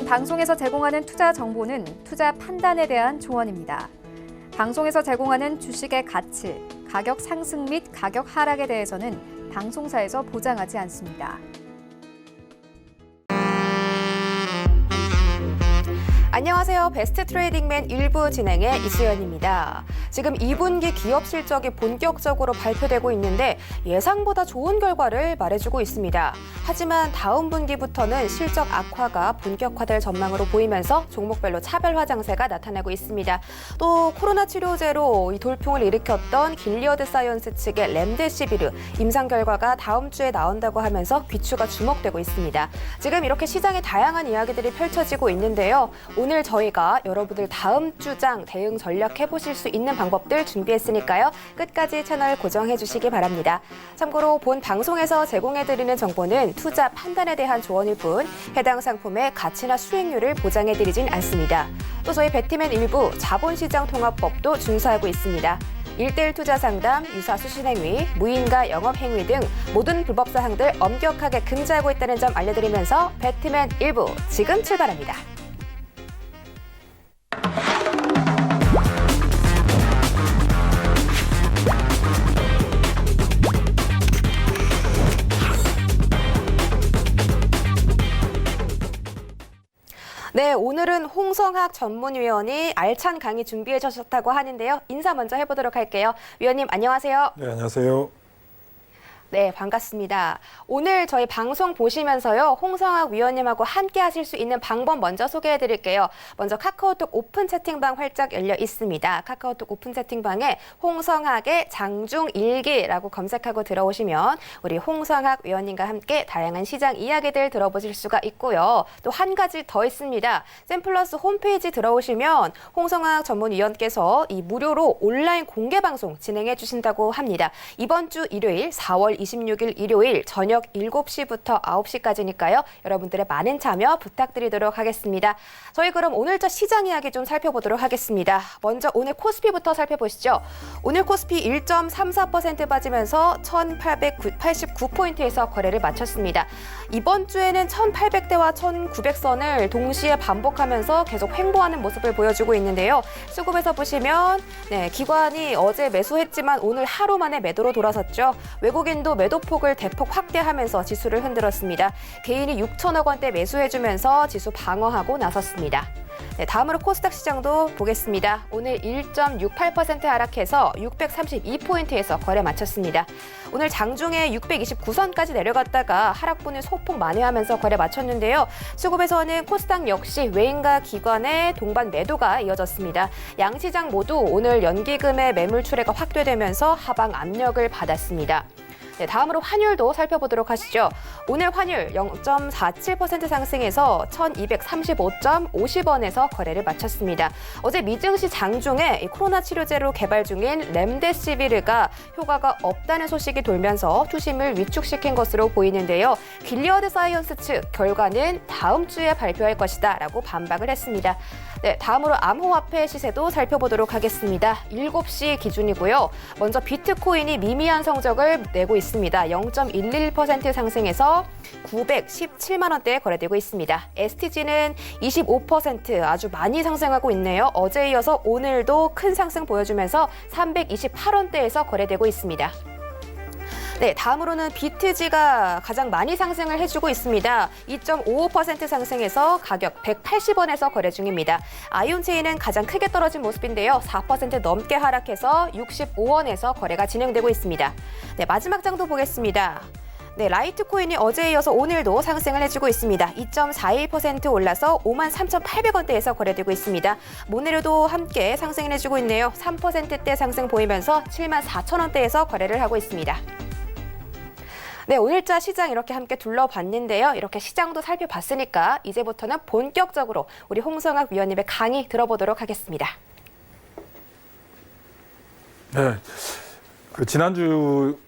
방송에서 제공하는 투자 정보는 투자 판단에 대한 조언입니다. 방송에서 제공하는 주식의 가치, 가격 상승 및 가격 하락에 대해서는 방송사에서 보장하지 않습니다. 안녕하세요. 베스트 트레이딩맨 1부 진행의 이수연입니다. 지금 2분기 기업 실적이 본격적으로 발표되고 있는데 예상보다 좋은 결과를 말해주고 있습니다. 하지만 다음 분기부터는 실적 악화가 본격화될 전망으로 보이면서 종목별로 차별화 장세가 나타나고 있습니다. 또 코로나 치료제로 이 돌풍을 일으켰던 길리어드 사이언스 측의 렘데시비르 임상 결과가 다음 주에 나온다고 하면서 귀추가 주목되고 있습니다. 지금 이렇게 시장에 다양한 이야기들이 펼쳐지고 있는데요. 오늘 저희가 여러분들 다음 주장 대응 전략 해보실 수 있는 방법들 준비했으니까요. 끝까지 채널 고정해 주시기 바랍니다. 참고로 본 방송에서 제공해드리는 정보는 투자 판단에 대한 조언일 뿐 해당 상품의 가치나 수익률을 보장해드리진 않습니다. 또 저희 배트맨 일부 자본시장 통합법도 준수하고 있습니다. 1:1 투자 상담, 유사 수신 행위, 무인가 영업 행위 등 모든 불법 사항들 엄격하게 금지하고 있다는 점 알려드리면서 배트맨 일부 지금 출발합니다. 네, 오늘은 홍성학 전문위원이 알찬 강의 준비해 주셨다고 하는데요. 인사 먼저 해보도록 할게요. 위원님 안녕하세요. 네, 안녕하세요. 네, 반갑습니다. 오늘 저희 방송 보시면서요. 홍성학 위원님하고 함께 하실 수 있는 방법 먼저 소개해 드릴게요. 먼저 카카오톡 오픈 채팅방 활짝 열려 있습니다. 카카오톡 오픈 채팅방에 홍성학의 장중일기라고 검색하고 들어오시면 우리 홍성학 위원님과 함께 다양한 시장 이야기들 들어보실 수가 있고요. 또 한 가지 더 있습니다. 샘플러스 홈페이지 들어오시면 홍성학 전문위원께서 이 무료로 온라인 공개 방송 진행해 주신다고 합니다. 이번 주 일요일 4월 26일 일요일 저녁 7시부터 9시까지니까요. 여러분들의 많은 참여 부탁드리도록 하겠습니다. 저희 그럼 오늘자 시장 이야기 좀 살펴보도록 하겠습니다. 먼저 오늘 코스피부터 살펴보시죠. 오늘 코스피 1.34% 빠지면서 1889포인트에서 거래를 마쳤습니다. 이번 주에는 1800대와 1900선을 동시에 반복하면서 계속 횡보하는 모습을 보여주고 있는데요. 수급에서 보시면 기관이 어제 매수했지만 오늘 하루 만에 매도로 돌아섰죠. 외국인도 매도폭을 대폭 확대하면서 지수를 흔들었습니다. 개인이 6천억 원대 매수해주면서 지수 방어하고 나섰습니다. 네, 다음으로 코스닥 시장도 보겠습니다. 오늘 1.68% 하락해서 632포인트에서 거래 마쳤습니다. 오늘 장중에 629선까지 내려갔다가 하락분을 소폭 만회하면서 거래 마쳤는데요. 수급에서는 코스닥 역시 외인과 기관의 동반 매도가 이어졌습니다. 양시장 모두 오늘 연기금의 매물 출회가 확대되면서 하방 압력을 받았습니다. 네, 다음으로 환율도 살펴보도록 하시죠. 오늘 환율 0.47% 상승해서 1235.50원에서 거래를 마쳤습니다. 어제 미증시 장중에 코로나 치료제로 개발 중인 렘데시비르가 효과가 없다는 소식이 돌면서 투심을 위축시킨 것으로 보이는데요. 길리어드 사이언스 측 결과는 다음 주에 발표할 것이다 라고 반박을 했습니다. 네, 다음으로 암호화폐 시세도 살펴보도록 하겠습니다. 7시 기준이고요. 먼저 비트코인이 미미한 성적을 내고 있습니다. 0.11% 상승해서 917만 원대에 거래되고 있습니다. STG는 25% 아주 많이 상승하고 있네요. 어제에 이어서 오늘도 큰 상승 보여주면서 328원대에서 거래되고 있습니다. 네, 다음으로는 BTG가 가장 많이 상승을 해주고 있습니다. 2.55% 상승해서 가격 180원에서 거래 중입니다. 아이온체인은 가장 크게 떨어진 모습인데요. 4% 넘게 하락해서 65원에서 거래가 진행되고 있습니다. 네, 마지막 장도 보겠습니다. 네, 라이트코인이 어제에 이어서 오늘도 상승을 해주고 있습니다. 2.41% 올라서 53,800원대에서 거래되고 있습니다. 모네르도 함께 상승을 해주고 있네요. 3%대 상승 보이면서 74,000원대에서 거래를 하고 있습니다. 네, 오늘자 시장 이렇게 함께 둘러봤는데요. 이렇게 시장도 살펴봤으니까 이제부터는 본격적으로 우리 홍성학 위원님의 강의 들어보도록 하겠습니다. 네, 지난주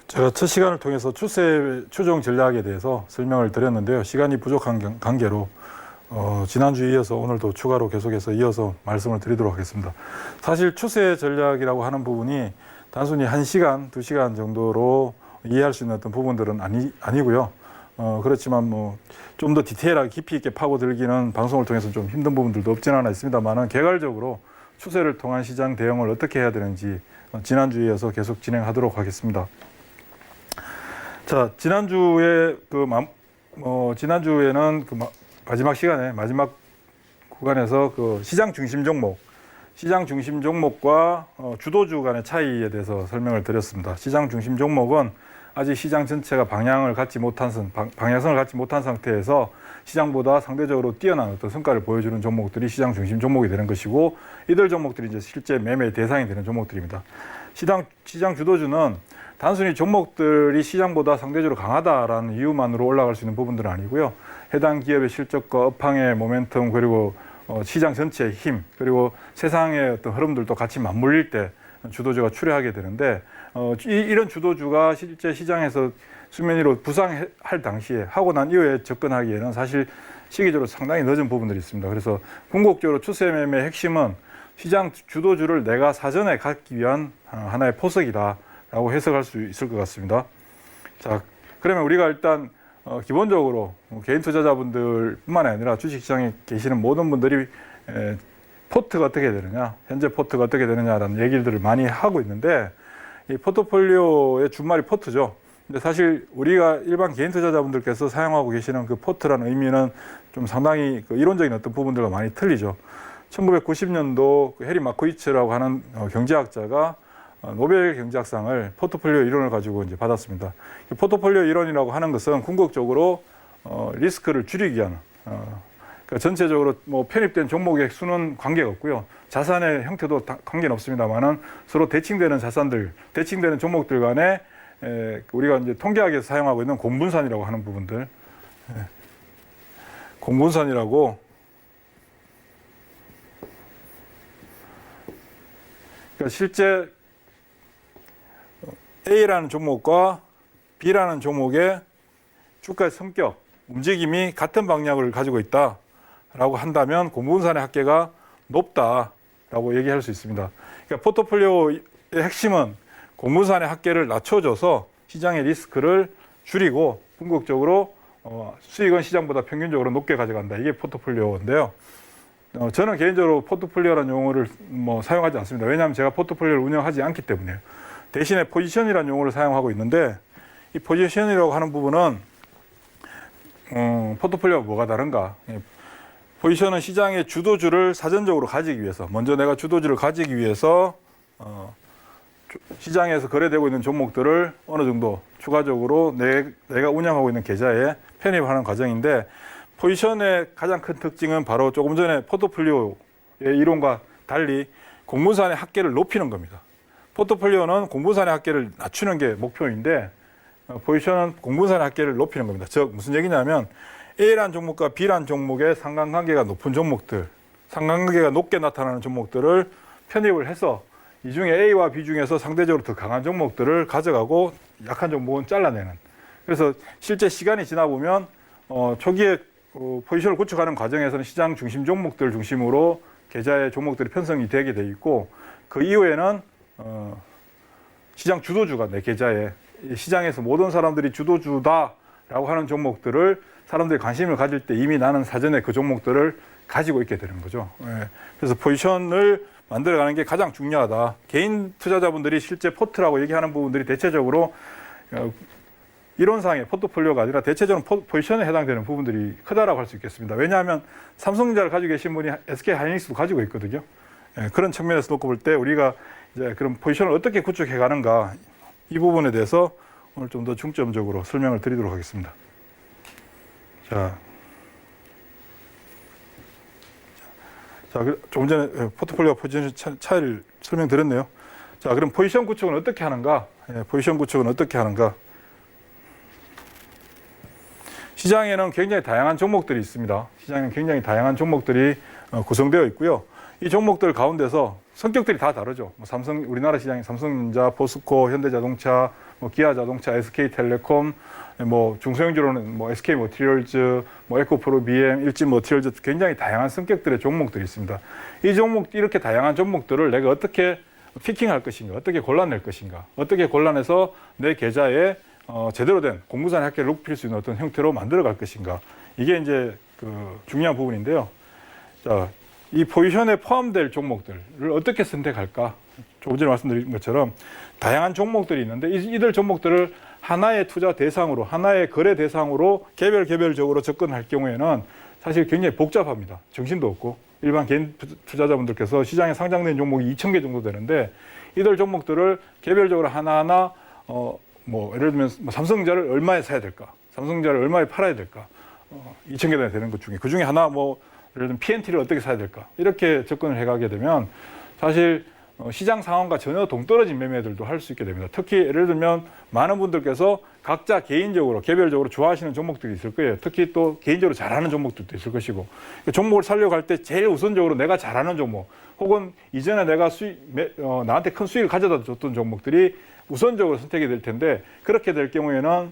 제가 첫 시간을 통해서 추세 추종 전략에 대해서 설명을 드렸는데요. 시간이 부족한 관계로 지난주에 이어서 오늘도 추가로 계속해서 이어서 말씀을 드리도록 하겠습니다. 사실 추세 전략이라고 하는 부분이 단순히 1시간, 2시간 정도로 이해할 수 있는 어떤 부분들은 아니고요. 그렇지만 뭐 좀 더 디테일하게 깊이 있게 파고들기는 방송을 통해서 좀 힘든 부분들도 없진 않아 있습니다만은 개괄적으로 추세를 통한 시장 대응을 어떻게 해야 되는지 지난주에 이어서 계속 진행하도록 하겠습니다. 자, 지난주에 지난주에는 마지막 시간에 마지막 구간에서 그 시장 중심 종목과 주도주 간의 차이에 대해서 설명을 드렸습니다. 시장 중심 종목은 아직 시장 전체가 방향성을 갖지 못한 상태에서 시장보다 상대적으로 뛰어난 어떤 성과를 보여주는 종목들이 시장 중심 종목이 되는 것이고, 이들 종목들이 이제 실제 매매의 대상이 되는 종목들입니다. 시장 주도주는 단순히 종목들이 시장보다 상대적으로 강하다라는 이유만으로 올라갈 수 있는 부분들은 아니고요. 해당 기업의 실적과 업황의 모멘텀, 그리고 시장 전체의 힘, 그리고 세상의 어떤 흐름들도 같이 맞물릴 때 주도주가 출현하게 되는데, 이런 주도주가 실제 시장에서 수면 위로 부상할 당시에 하고 난 이후에 접근하기에는 사실 시기적으로 상당히 늦은 부분들이 있습니다. 그래서 궁극적으로 추세 매매의 핵심은 시장 주도주를 내가 사전에 갖기 위한 하나의 포석이다라고 해석할 수 있을 것 같습니다. 자, 그러면 우리가 일단 기본적으로 개인 투자자분들뿐만 아니라 주식시장에 계시는 모든 분들이 포트가 어떻게 되느냐, 현재 포트가 어떻게 되느냐라는 얘기들을 많이 하고 있는데, 이 포트폴리오의 준말이 포트죠. 근데 사실 우리가 일반 개인 투자자분들께서 사용하고 계시는 그 포트라는 의미는 좀 상당히 그 이론적인 어떤 부분들과 많이 틀리죠. 1990년도 해리 마코이츠라고 하는 경제학자가 노벨 경제학상을 포트폴리오 이론을 가지고 이제 받았습니다. 포트폴리오 이론이라고 하는 것은 궁극적으로 리스크를 줄이기 위한 그러니까 전체적으로 뭐 편입된 종목의 수는 관계가 없고요. 자산의 형태도 관계는 없습니다만은 서로 대칭되는 대칭되는 종목들 간에 우리가 이제 통계학에서 사용하고 있는 공분산이라고 하는 부분들, 공분산이라고, 그러니까 실제 A라는 종목과 B라는 종목의 주가의 성격, 움직임이 같은 방향을 가지고 있다라고 한다면 공분산의 합계가 높다라고 얘기할 수 있습니다. 그러니까 포트폴리오의 핵심은 공분산의 합계를 낮춰줘서 시장의 리스크를 줄이고 궁극적으로 수익은 시장보다 평균적으로 높게 가져간다. 이게 포트폴리오인데요. 저는 개인적으로 포트폴리오라는 용어를 사용하지 않습니다. 왜냐하면 제가 포트폴리오를 운영하지 않기 때문에요. 대신에 포지션이라는 용어를 사용하고 있는데, 이 포지션이라고 하는 부분은 포트폴리오와 뭐가 다른가? 포지션은 시장의 주도주를 사전적으로 가지기 위해서, 먼저 내가 주도주를 가지기 위해서 시장에서 거래되고 있는 종목들을 어느 정도 추가적으로 내가 운영하고 있는 계좌에 편입하는 과정인데, 포지션의 가장 큰 특징은 바로 조금 전에 포트폴리오의 이론과 달리 공분산의 합계를 높이는 겁니다. 포트폴리오는 공분산의 합계를 낮추는 게 목표인데, 포지션은 공분산의 합계를 높이는 겁니다. 즉 무슨 얘기냐면 A라는 종목과 B라는 종목의 상관관계가 높은 종목들, 상관관계가 높게 나타나는 종목들을 편입을 해서 이 중에 A와 B 중에서 상대적으로 더 강한 종목들을 가져가고 약한 종목은 잘라내는. 그래서 실제 시간이 지나 보면 초기에 포지션을 구축하는 과정에서는 시장 중심 종목들 중심으로 계좌의 종목들이 편성이 되게 돼 있고, 그 이후에는 시장 주도주가 내 계좌에, 시장에서 모든 사람들이 주도주다라고 하는 종목들을 사람들이 관심을 가질 때 이미 나는 사전에 그 종목들을 가지고 있게 되는 거죠. 그래서 포지션을 만들어가는 게 가장 중요하다. 개인 투자자분들이 실제 포트라고 얘기하는 부분들이 대체적으로 이론상의 포트폴리오가 아니라 대체적으로 포지션에 해당되는 부분들이 크다라고 할 수 있겠습니다. 왜냐하면 삼성전자를 가지고 계신 분이 SK하이닉스도 가지고 있거든요. 그런 측면에서 놓고 볼 때 우리가 이제 그럼 포지션을 어떻게 구축해 가는가, 이 부분에 대해서 오늘 좀 더 중점적으로 설명을 드리도록 하겠습니다. 자, 조금 전에 포트폴리오와 포지션 차이를 설명드렸네요. 자, 그럼 포지션 구축은 어떻게 하는가? 포지션 구축은 어떻게 하는가? 시장에는 굉장히 다양한 종목들이 있습니다. 시장에는 굉장히 다양한 종목들이 구성되어 있고요. 이 종목들 가운데서 성격들이 다 다르죠. 우리나라 시장에 삼성전자, 포스코, 현대자동차, 기아자동차, SK텔레콤, 중소형주로는 SK머티리얼즈, 에코프로, BM, 일진머티리얼즈, 굉장히 다양한 성격들의 종목들이 있습니다. 이렇게 다양한 종목들을 내가 어떻게 피킹할 것인가, 어떻게 골라낼 것인가, 어떻게 골라내서 내 계좌에 제대로 된 공부산의 학계를 높일 수 있는 어떤 형태로 만들어갈 것인가. 이게 이제 그 중요한 부분인데요. 자, 이 포지션에 포함될 종목들을 어떻게 선택할까? 조금 전에 말씀드린 것처럼 다양한 종목들이 있는데 이들 종목들을 하나의 투자 대상으로, 하나의 거래 대상으로 개별적으로 접근할 경우에는 사실 굉장히 복잡합니다. 정신도 없고 일반 개인 투자자분들께서 시장에 상장된 종목이 2,000개 정도 되는데 이들 종목들을 개별적으로 하나하나 뭐 예를 들면 삼성전자를 얼마에 사야 될까? 삼성전자를 얼마에 팔아야 될까? 2,000개 되는 것 중에 그 중에 하나 뭐 예를 들면 PNT를 어떻게 사야 될까? 이렇게 접근을 해가게 되면 사실 시장 상황과 전혀 동떨어진 매매들도 할 수 있게 됩니다. 특히 예를 들면 많은 분들께서 각자 개인적으로 개별적으로 좋아하시는 종목들이 있을 거예요. 특히 또 개인적으로 잘하는 종목들도 있을 것이고 그 종목을 살려고 할 때 제일 우선적으로 내가 잘하는 종목 혹은 이전에 내가 나한테 큰 수익을 가져다 줬던 종목들이 우선적으로 선택이 될 텐데 그렇게 될 경우에는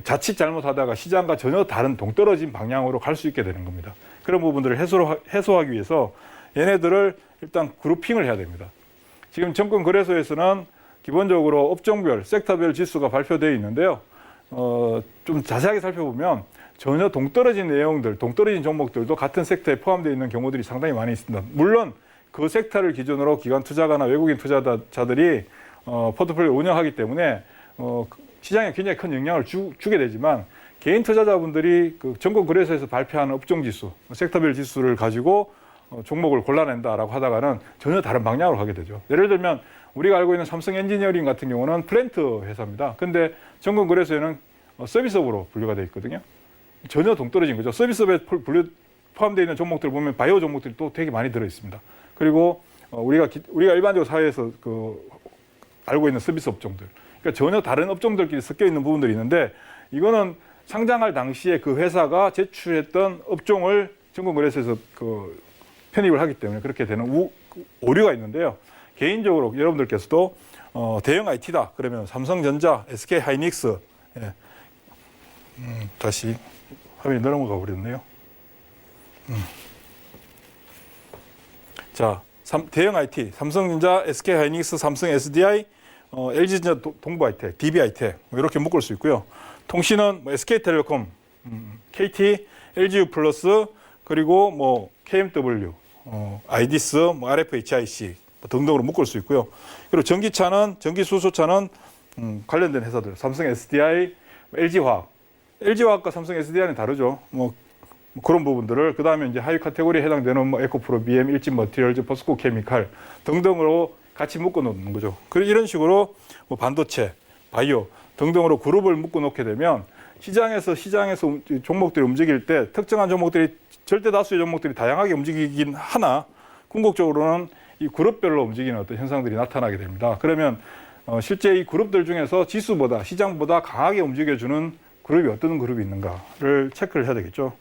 자칫 잘못하다가 시장과 전혀 다른 동떨어진 방향으로 갈 수 있게 되는 겁니다. 그런 부분들을 해소하기 위해서 얘네들을 일단 그룹핑을 해야 됩니다. 지금 증권거래소에서는 기본적으로 업종별, 섹터별 지수가 발표되어 있는데요. 좀 자세하게 살펴보면 전혀 동떨어진 내용들, 동떨어진 종목들도 같은 섹터에 포함되어 있는 경우들이 상당히 많이 있습니다. 물론 그 섹터를 기준으로 기관 투자가나 외국인 투자자들이 포트폴리오를 운영하기 때문에 시장에 굉장히 큰 영향을 주게 되지만 개인 투자자분들이 그 증권거래소에서 발표하는 업종지수, 섹터별 지수를 가지고 종목을 골라낸다라고 하다가는 전혀 다른 방향으로 가게 되죠. 예를 들면 우리가 알고 있는 삼성 엔지니어링 같은 경우는 플랜트 회사입니다. 근데 증권거래소에는 서비스업으로 분류가 되어 있거든요. 전혀 동떨어진 거죠. 서비스업에 포함되어 있는 종목들 보면 바이오 종목들이 또 되게 많이 들어 있습니다. 그리고 우리가 일반적으로 사회에서 알고 있는 서비스 업종들, 그러니까 전혀 다른 업종들끼리 섞여 있는 부분들이 있는데 이거는 상장할 당시에 그 회사가 제출했던 업종을 증권거래소에서 편입을 하기 때문에 그렇게 되는 오류가 있는데요. 개인적으로 여러분들께서도 대형 IT다 그러면 삼성전자, SK하이닉스, 예. 다시 화면이 넘어가 버렸네요. 자, 대형 IT, 삼성전자, SK하이닉스, 삼성 SDI, LG전자, 동부하이텍, DB하이텍 이렇게 묶을 수 있고요. 통신은 SK텔레콤, KT, LGU+, 그리고 뭐 KMW, 아이디스, 뭐 RFHIC 등등으로 묶을 수 있고요. 그리고 전기수소차는 관련된 회사들, 삼성 SDI, LG화학과 삼성 SDI는 다르죠. 뭐 그런 부분들을 그 다음에 이제 하위 카테고리에 해당되는 뭐 에코프로, BM, 일진머티리얼즈, 포스코 케미칼 등등으로 같이 묶어 놓는 거죠. 그리고 이런 식으로 뭐 반도체, 바이오 등등으로 그룹을 묶어 놓게 되면 시장에서 종목들이 움직일 때 특정한 종목들이 절대 다수의 종목들이 다양하게 움직이긴 하나 궁극적으로는 이 그룹별로 움직이는 어떤 현상들이 나타나게 됩니다. 그러면 실제 이 그룹들 중에서 지수보다 시장보다 강하게 움직여주는 그룹이 어떤 그룹이 있는가를 체크를 해야 되겠죠.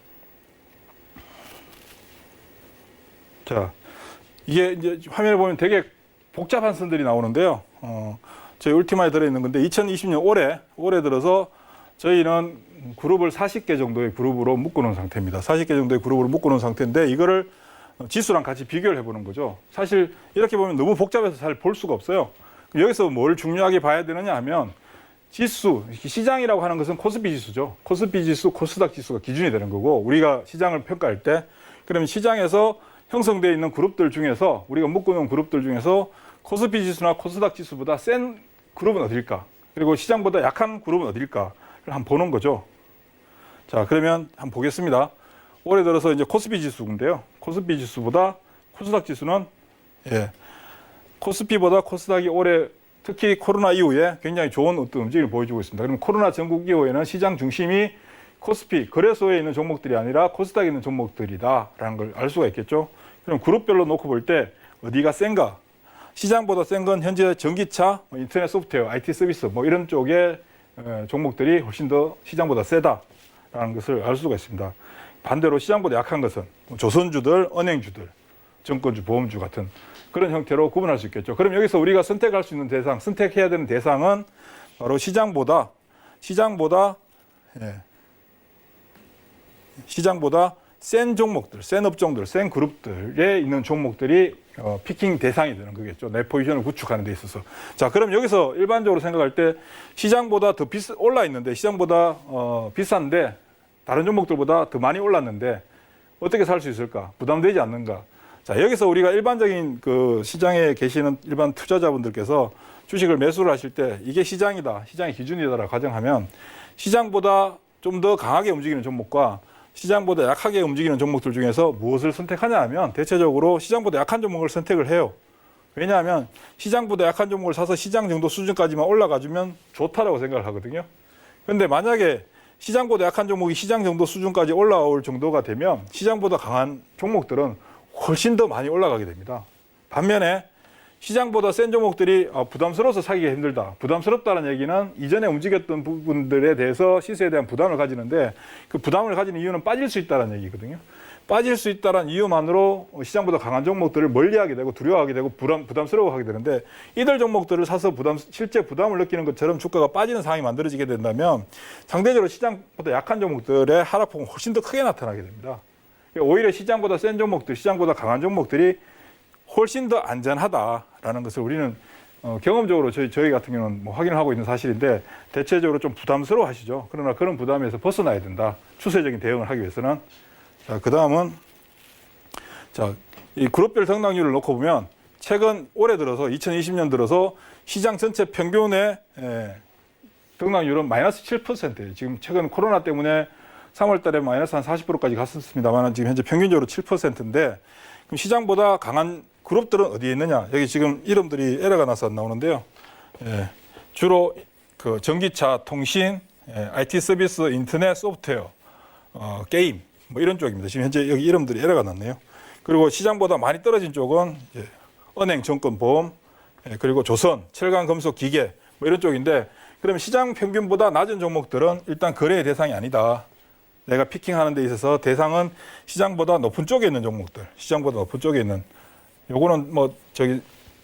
자, 이게 이제 화면을 보면 되게 복잡한 선들이 나오는데요. 저희 울티마에 들어있는 건데 2020년 올해 들어서 저희는 그룹을 40개 정도의 그룹으로 묶어놓은 상태입니다. 40개 정도의 그룹으로 묶어놓은 상태인데 이거를 지수랑 같이 비교를 해보는 거죠. 사실 이렇게 보면 너무 복잡해서 잘 볼 수가 없어요. 여기서 뭘 중요하게 봐야 되느냐 하면 지수, 시장이라고 하는 것은 코스피 지수죠. 코스피 지수, 코스닥 지수가 기준이 되는 거고 우리가 시장을 평가할 때 그러면 시장에서 형성되어 있는 그룹들 중에서 우리가 묶어놓은 그룹들 중에서 코스피 지수나 코스닥 지수보다 센 그룹은 어딜까? 그리고 시장보다 약한 그룹은 어딜까? 한번 보는 거죠. 자, 그러면 한번 보겠습니다. 올해 들어서 이제 코스피 지수인데요. 코스피 지수보다 코스닥 지수는 코스피보다 코스닥이 올해 특히 코로나 이후에 굉장히 좋은 어떤 움직임을 보여주고 있습니다. 그러면 코로나 전국 이후에는 시장 중심이 코스피 거래소에 있는 종목들이 아니라 코스닥에 있는 종목들이다라는 걸 알 수가 있겠죠. 그럼 그룹별로 놓고 볼 때 어디가 센가? 시장보다 센 건 현재 전기차, 인터넷 소프트웨어, IT 서비스 뭐 이런 쪽의 종목들이 훨씬 더 시장보다 세다라는 것을 알 수가 있습니다. 반대로 시장보다 약한 것은 조선주들, 은행주들, 증권주, 보험주 같은 그런 형태로 구분할 수 있겠죠. 그럼 여기서 우리가 선택할 수 있는 대상, 선택해야 되는 대상은 바로 시장보다 센 종목들, 센 업종들, 센 그룹들에 있는 종목들이 피킹 대상이 되는 거겠죠. 내 포지션을 구축하는 데 있어서. 자, 그럼 여기서 일반적으로 생각할 때 시장보다 더 올라 있는데 시장보다 비싼데 다른 종목들보다 더 많이 올랐는데 어떻게 살 수 있을까? 부담되지 않는가? 자, 여기서 우리가 일반적인 그 시장에 계시는 일반 투자자분들께서 주식을 매수를 하실 때 이게 시장이다, 시장의 기준이다라고 가정하면 시장보다 좀 더 강하게 움직이는 종목과 시장보다 약하게 움직이는 종목들 중에서 무엇을 선택하냐 하면 대체적으로 시장보다 약한 종목을 선택을 해요. 왜냐하면 시장보다 약한 종목을 사서 시장 정도 수준까지만 올라가주면 좋다라고 생각을 하거든요. 그런데 만약에 시장보다 약한 종목이 시장 정도 수준까지 올라올 정도가 되면 시장보다 강한 종목들은 훨씬 더 많이 올라가게 됩니다. 반면에 시장보다 센 종목들이 부담스러워서 사기가 힘들다. 부담스럽다는 얘기는 이전에 움직였던 부분들에 대해서 시세에 대한 부담을 가지는데 그 부담을 가지는 이유는 빠질 수 있다는 얘기거든요. 빠질 수 있다는 이유만으로 시장보다 강한 종목들을 멀리하게 되고 두려워하게 되고 부담스러워하게 되는데 이들 종목들을 사서 실제 부담을 느끼는 것처럼 주가가 빠지는 상황이 만들어지게 된다면 상대적으로 시장보다 약한 종목들의 하락폭은 훨씬 더 크게 나타나게 됩니다. 오히려 시장보다 센 종목들, 시장보다 강한 종목들이 훨씬 더 안전하다라는 것을 우리는 경험적으로 저희 같은 경우는 뭐 확인을 하고 있는 사실인데 대체적으로 좀 부담스러워 하시죠. 그러나 그런 부담에서 벗어나야 된다. 추세적인 대응을 하기 위해서는. 자, 그 다음은 자, 이 그룹별 등락률을 놓고 보면 최근 올해 들어서 2020년 들어서 시장 전체 평균의 등락률은 마이너스 7%예요. 지금 최근 코로나 때문에 3월 달에 마이너스 한 40%까지 갔었습니다만 지금 현재 평균적으로 7%인데 그럼 시장보다 강한 그룹들은 어디에 있느냐? 여기 지금 이름들이 에러가 나서 안 나오는데요. 주로 그 전기차, 통신, IT 서비스, 인터넷, 소프트웨어, 게임 뭐 이런 쪽입니다. 지금 현재 여기 이름들이 에러가 났네요. 그리고 시장보다 많이 떨어진 쪽은 은행, 증권, 보험, 그리고 조선, 철강, 금속, 기계 뭐 이런 쪽인데 그러면 시장 평균보다 낮은 종목들은 일단 거래의 대상이 아니다. 내가 피킹하는 데 있어서 대상은 시장보다 높은 쪽에 있는 종목들, 시장보다 높은 쪽에 있는 요거는 뭐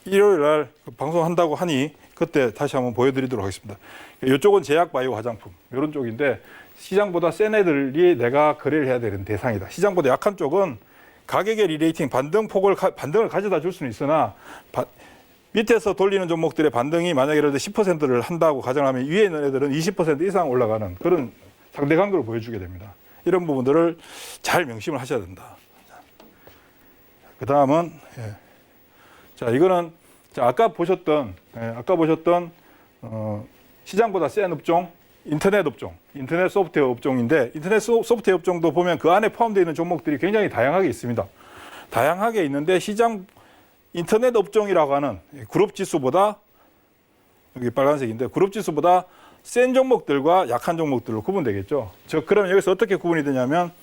일요일 날 방송한다고 하니 그때 다시 한번 보여드리도록 하겠습니다. 이쪽은 제약 바이오 화장품 이런 쪽인데 시장보다 센 애들이 내가 거래를 해야 되는 대상이다. 시장보다 약한 쪽은 가격의 리레이팅 반등을 가져다 줄 수는 있으나 밑에서 돌리는 종목들의 반등이 만약에 예를 들어 10%를 한다고 가정하면 위에 있는 애들은 20% 이상 올라가는 그런 상대 관계를 보여주게 됩니다. 이런 부분들을 잘 명심을 하셔야 된다. 그 다음은 자 이거는 아까 보셨던 시장보다 센 업종, 인터넷 업종, 인터넷 소프트웨어 업종인데 인터넷 소프트웨어 업종도 보면 그 안에 포함되어 있는 종목들이 굉장히 다양하게 있습니다. 다양하게 있는데 시장 인터넷 업종이라고 하는 그룹 지수보다 여기 빨간색인데 그룹 지수보다 센 종목들과 약한 종목들로 구분되겠죠. 그럼 여기서 어떻게 구분이 되냐면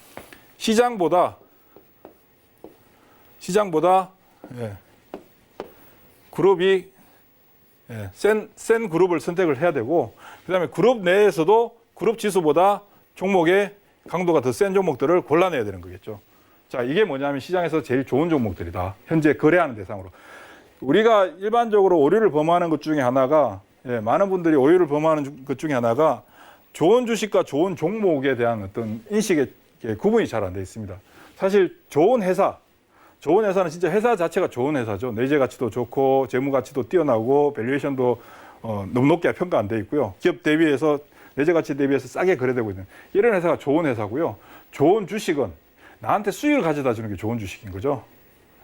시장보다 그룹이 센 그룹을 선택을 해야 되고 그다음에 그룹 내에서도 그룹 지수보다 종목의 강도가 더 센 종목들을 골라내야 되는 거겠죠. 자, 이게 뭐냐면 시장에서 제일 좋은 종목들이다. 현재 거래하는 대상으로. 우리가 일반적으로 오류를 범하는 것 중에 하나가 많은 분들이 오류를 범하는 것 중에 하나가 좋은 주식과 좋은 종목에 대한 어떤 인식의 구분이 잘 안 돼 있습니다. 사실 좋은 회사는 진짜 회사 자체가 좋은 회사죠. 내재 가치도 좋고 재무 가치도 뛰어나고 밸류에이션도 너무 높게 평가 안 돼 있고요. 기업 대비해서 내재 가치 대비해서 싸게 거래되고 있는 이런 회사가 좋은 회사고요. 좋은 주식은 나한테 수익을 가져다 주는 게 좋은 주식인 거죠.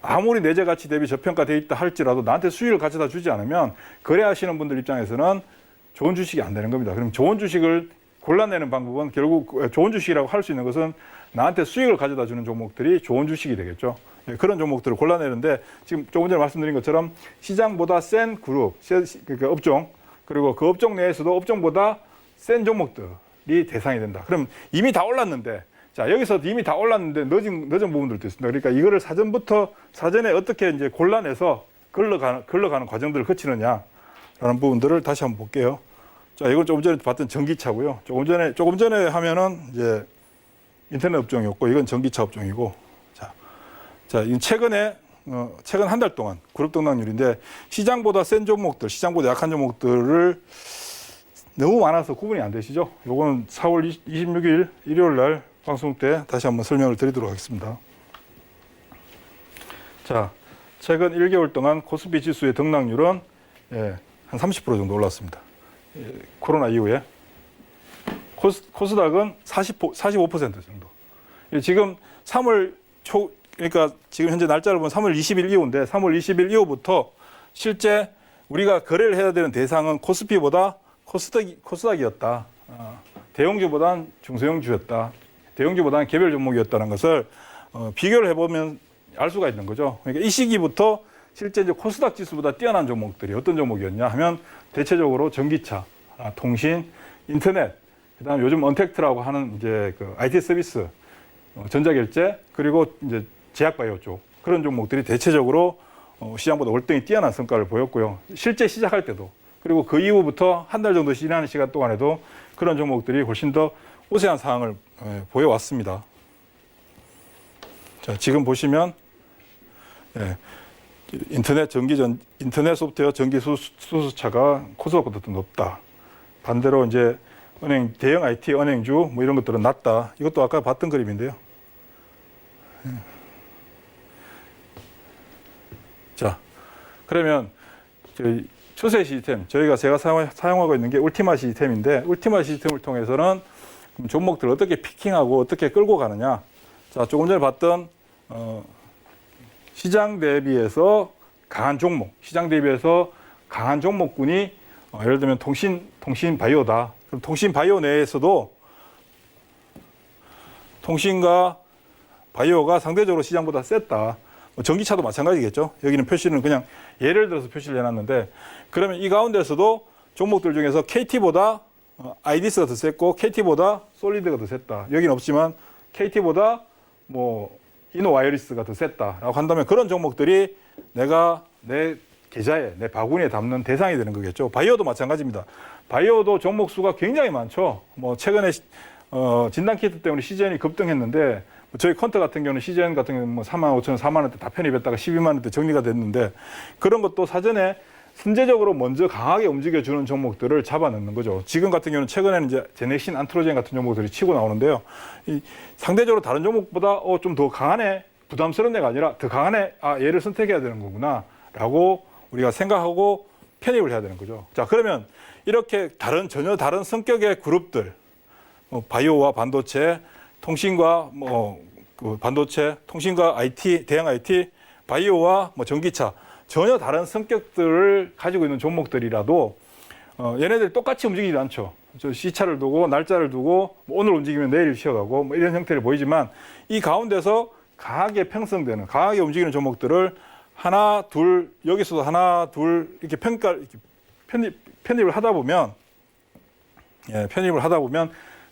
아무리 내재 가치 대비 저평가돼 있다 할지라도 나한테 수익을 가져다 주지 않으면 거래하시는 분들 입장에서는 좋은 주식이 안 되는 겁니다. 그럼 좋은 주식을 골라내는 방법은 결국 좋은 주식이라고 할 수 있는 것은 나한테 수익을 가져다 주는 종목들이 좋은 주식이 되겠죠. 그런 종목들을 골라내는데 지금 조금 전에 말씀드린 것처럼 시장보다 센 그룹, 그러니까 업종, 그리고 그 업종 내에서도 업종보다 센 종목들이 대상이 된다. 그럼 이미 다 올랐는데 자, 여기서 이미 다 올랐는데 늦은 부분들도 있습니다. 그러니까 이거를 사전에 어떻게 이제 골라내서 걸러가는 과정들을 거치느냐라는 부분들을 다시 한번 볼게요. 자, 이건 조금 전에 봤던 전기차고요. 조금 전에 하면은 이제 인터넷 업종이었고, 이건 전기차 업종이고, 자, 이건 최근 한 달 동안 그룹 등락률인데 시장보다 센 종목들, 시장보다 약한 종목들을 너무 많아서 구분이 안 되시죠? 요거는 4월 26일 일요일 날 방송 때 다시 한번 설명을 드리도록 하겠습니다. 자, 최근 1개월 동안 코스피 지수의 등락률은 한 30% 정도 올랐습니다. 코로나 이후에. 코스닥은 45% 정도. 지금 3월 초, 그러니까 지금 현재 날짜를 보면 3월 20일 이후인데 3월 20일 이후부터 실제 우리가 거래를 해야 되는 대상은 코스피보다 코스닥이었다. 대형주보다는 중소형주였다. 대형주보다는 개별 종목이었다는 것을 비교를 해보면 알 수가 있는 거죠. 그러니까 이 시기부터 실제 이제 코스닥 지수보다 뛰어난 종목들이 어떤 종목이었냐 하면 대체적으로 전기차, 통신, 인터넷, 그다음 요즘 언택트라고 하는 이제 그 IT 서비스, 전자결제, 그리고 이제 제약바이오 쪽 그런 종목들이 대체적으로 시장보다 월등히 뛰어난 성과를 보였고요. 실제 시작할 때도 그리고 그 이후부터 한 달 정도 지나는 시간 동안에도 그런 종목들이 훨씬 더 우세한 상황을 보여왔습니다. 자, 지금 보시면 인터넷 소프트웨어 전기 수수차가 코스닥보다 더 높다. 반대로 이제 대형 IT 은행주 뭐 이런 것들은 낮다. 이것도 아까 봤던 그림인데요. 자, 그러면 저희 추세 시스템, 제가 사용하고 있는 게 울티마 시스템인데, 울티마 시스템을 통해서는 종목들을 어떻게 피킹하고 어떻게 끌고 가느냐. 자, 조금 전에 봤던 시장 대비해서 강한 종목, 시장 대비해서 강한 종목군이 예를 들면 통신 바이오다. 그럼 통신 바이오 내에서도 통신과 바이오가 상대적으로 시장보다 셌다. 전기차도 마찬가지겠죠. 여기는 표시는 그냥 예를 들어서 표시를 해놨는데, 그러면 이 가운데서도 종목들 중에서 KT보다 아이디스가 더 셌고 KT보다 솔리드가 더 셌다. 여기는 없지만 KT보다 뭐 이노와이어리스가 더 셌다라고 한다면 그런 종목들이 내가 내 계좌에, 내 바구니에 담는 대상이 되는 거겠죠. 바이오도 마찬가지입니다. 바이오도 종목 수가 굉장히 많죠. 뭐 최근에 진단키트 때문에 CGN이 급등했는데, 저희 퀀터 같은 경우는 CGN 같은 경우는 뭐 45,000원, 4만 원대 다 편입했다가 12만 원대 정리가 됐는데, 그런 것도 사전에 선제적으로 먼저 강하게 움직여주는 종목들을 잡아넣는 거죠. 지금 같은 경우는 최근에는 이제 제넥신, 안트로젠 같은 종목들이 치고 나오는데요. 상대적으로 다른 종목보다 좀 더 강하네, 부담스러운 데가 아니라 더 강하네, 얘를 선택해야 되는 거구나 라고 우리가 생각하고 편입을 해야 되는 거죠. 자, 그러면 이렇게 전혀 다른 성격의 그룹들, 바이오와 반도체, 통신과 반도체, 통신과 IT, 대형 IT, 바이오와 전기차, 전혀 다른 성격들을 가지고 있는 종목들이라도 얘네들이 똑같이 움직이지 않죠. 시차를 두고 날짜를 두고 오늘 움직이면 내일 쉬어가고 뭐 이런 형태를 보이지만, 이 가운데서 강하게 편성되는, 강하게 움직이는 종목들을 하나, 둘, 여기서도 하나, 둘 이렇게 편입을 하다 보면,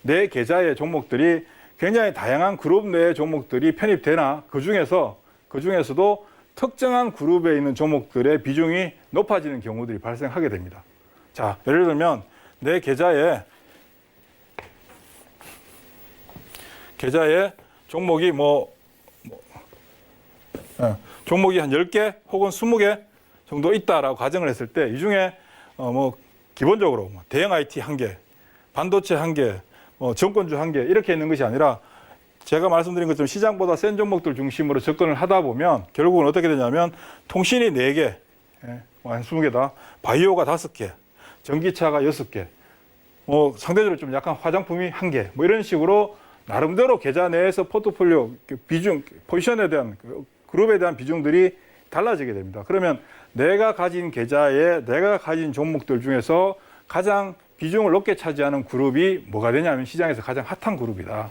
내 계좌의 종목들이 굉장히 다양한 그룹 내의 종목들이 편입되나, 그 중에서도 특정한 그룹에 있는 종목들의 비중이 높아지는 경우들이 발생하게 됩니다. 자, 예를 들면 내 계좌에 종목이 종목이 한 10개 혹은 20개 정도 있다라고 가정을 했을 때, 이 중에 기본적으로 대형 IT 1개, 반도체 1개, 정권주 1개 이렇게 있는 것이 아니라, 제가 말씀드린 것처럼 시장보다 센 종목들 중심으로 접근을 하다 보면 결국은 어떻게 되냐면, 통신이 4개, 한 20개다, 바이오가 5개, 전기차가 6개, 상대적으로 좀 약간 화장품이 1개, 이런 식으로 나름대로 계좌 내에서 포트폴리오 비중, 포지션에 대한, 그룹에 대한 비중들이 달라지게 됩니다. 그러면 내가 가진 계좌에 내가 가진 종목들 중에서 가장 비중을 높게 차지하는 그룹이 뭐가 되냐면, 시장에서 가장 핫한 그룹이다.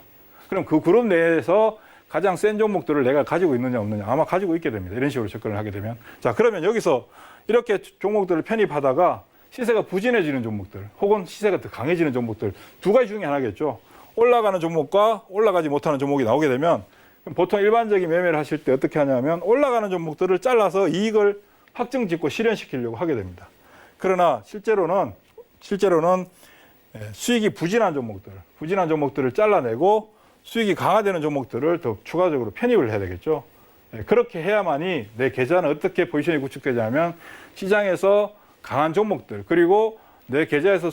그럼 그 그룹 내에서 가장 센 종목들을 내가 가지고 있느냐 없느냐, 아마 가지고 있게 됩니다. 이런 식으로 접근을 하게 되면. 자, 그러면 여기서 이렇게 종목들을 편입하다가 시세가 부진해지는 종목들 혹은 시세가 더 강해지는 종목들, 두 가지 중에 하나겠죠. 올라가는 종목과 올라가지 못하는 종목이 나오게 되면, 보통 일반적인 매매를 하실 때 어떻게 하냐면 올라가는 종목들을 잘라서 이익을 확정짓고 실현시키려고 하게 됩니다. 그러나 실제로는 수익이 부진한 종목들을 잘라내고 수익이 강화되는 종목들을 더 추가적으로 편입을 해야 되겠죠. 그렇게 해야만이 내 계좌는 어떻게 포지션이 구축되냐면, 시장에서 강한 종목들, 그리고 내 계좌에서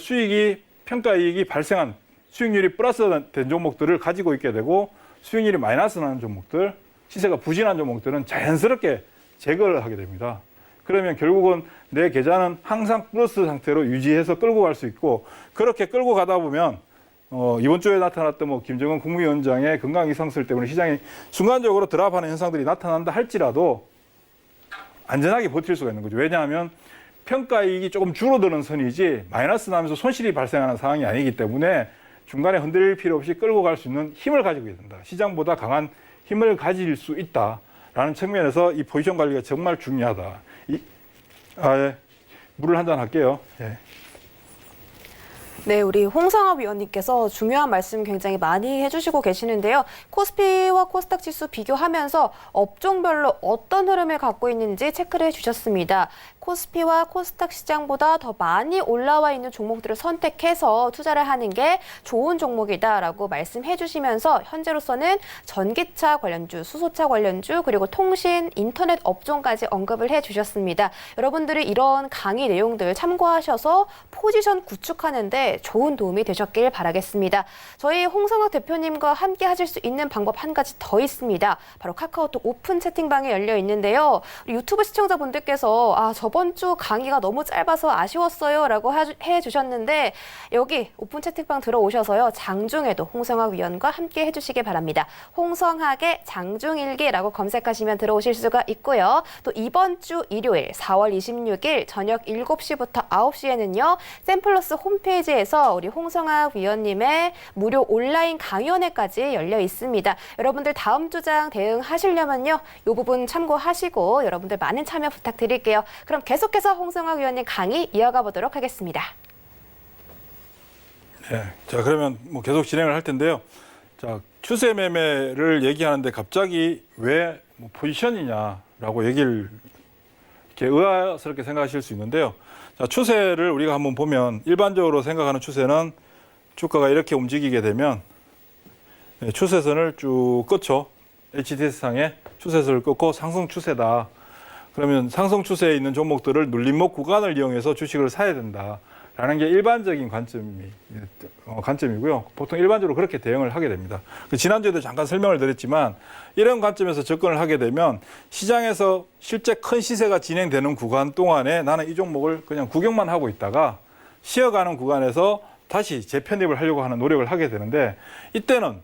평가이익이 발생한 수익률이 플러스 된 종목들을 가지고 있게 되고 수익률이 마이너스 나는 종목들, 시세가 부진한 종목들은 자연스럽게 제거를 하게 됩니다. 그러면 결국은 내 계좌는 항상 플러스 상태로 유지해서 끌고 갈 수 있고 그렇게 끌고 가다 보면 이번 주에 나타났던 뭐 김정은 국무위원장의 건강 이상설 때문에 시장이 순간적으로 드랍하는 현상들이 나타난다 할지라도 안전하게 버틸 수가 있는 거죠. 왜냐하면 평가이익이 조금 줄어드는 선이지 마이너스 나면서 손실이 발생하는 상황이 아니기 때문에 중간에 흔들릴 필요 없이 끌고 갈 수 있는 힘을 가지고 있다. 시장보다 강한 힘을 가질 수 있다라는 측면에서 이 포지션 관리가 정말 중요하다. 예. 물을 한잔 할게요. 예. 네, 우리 홍상업 위원님께서 중요한 말씀 굉장히 많이 해주시고 계시는데요. 코스피와 코스닥 지수 비교하면서 업종별로 어떤 흐름을 갖고 있는지 체크를 해주셨습니다. 코스피와 코스닥 시장보다 더 많이 올라와 있는 종목들을 선택해서 투자를 하는 게 좋은 종목이다라고 말씀해 주시면서 현재로서는 전기차 관련주, 수소차 관련주, 그리고 통신, 인터넷 업종까지 언급을 해 주셨습니다. 여러분들이 이런 강의 내용들 참고하셔서 포지션 구축하는 데 좋은 도움이 되셨길 바라겠습니다. 저희 홍성학 대표님과 함께 하실 수 있는 방법 한 가지 더 있습니다. 바로 카카오톡 오픈 채팅방이 열려 있는데요. 우리 유튜브 시청자분들께서 저번 주 강의가 너무 짧아서 아쉬웠어요 라고 해주셨는데 여기 오픈 채팅방 들어오셔서요. 장중에도 홍성학 위원과 함께 해주시기 바랍니다. 홍성학의 장중일기라고 검색하시면 들어오실 수가 있고요. 또 이번 주 일요일 4월 26일 저녁 7시부터 9시에는요. 샘플러스 홈페이지에서 우리 홍성학 위원님의 무료 온라인 강연회까지 열려 있습니다. 여러분들 다음 주장 대응하시려면요. 이 부분 참고하시고 여러분들 많은 참여 부탁드릴게요. 그럼 계속해서 홍성학 위원님 강의 이어가 보도록 하겠습니다. 네, 자 그러면 뭐 계속 진행을 할 텐데요. 자 추세 매매를 얘기하는데 갑자기 왜 뭐 포지션이냐라고 얘기를 이렇게 의아스럽게 생각하실 수 있는데요. 자 추세를 우리가 한번 보면 일반적으로 생각하는 추세는 주가가 이렇게 움직이게 되면 추세선을 쭉 긋죠. HTS상에 추세선을 긋고 상승 추세다. 그러면 상승 추세에 있는 종목들을 눌림목 구간을 이용해서 주식을 사야 된다라는 게 일반적인 관점이고요. 보통 일반적으로 그렇게 대응을 하게 됩니다. 지난주에도 잠깐 설명을 드렸지만 이런 관점에서 접근을 하게 되면 시장에서 실제 큰 시세가 진행되는 구간 동안에 나는 이 종목을 그냥 구경만 하고 있다가 쉬어가는 구간에서 다시 재편입을 하려고 하는 노력을 하게 되는데 이때는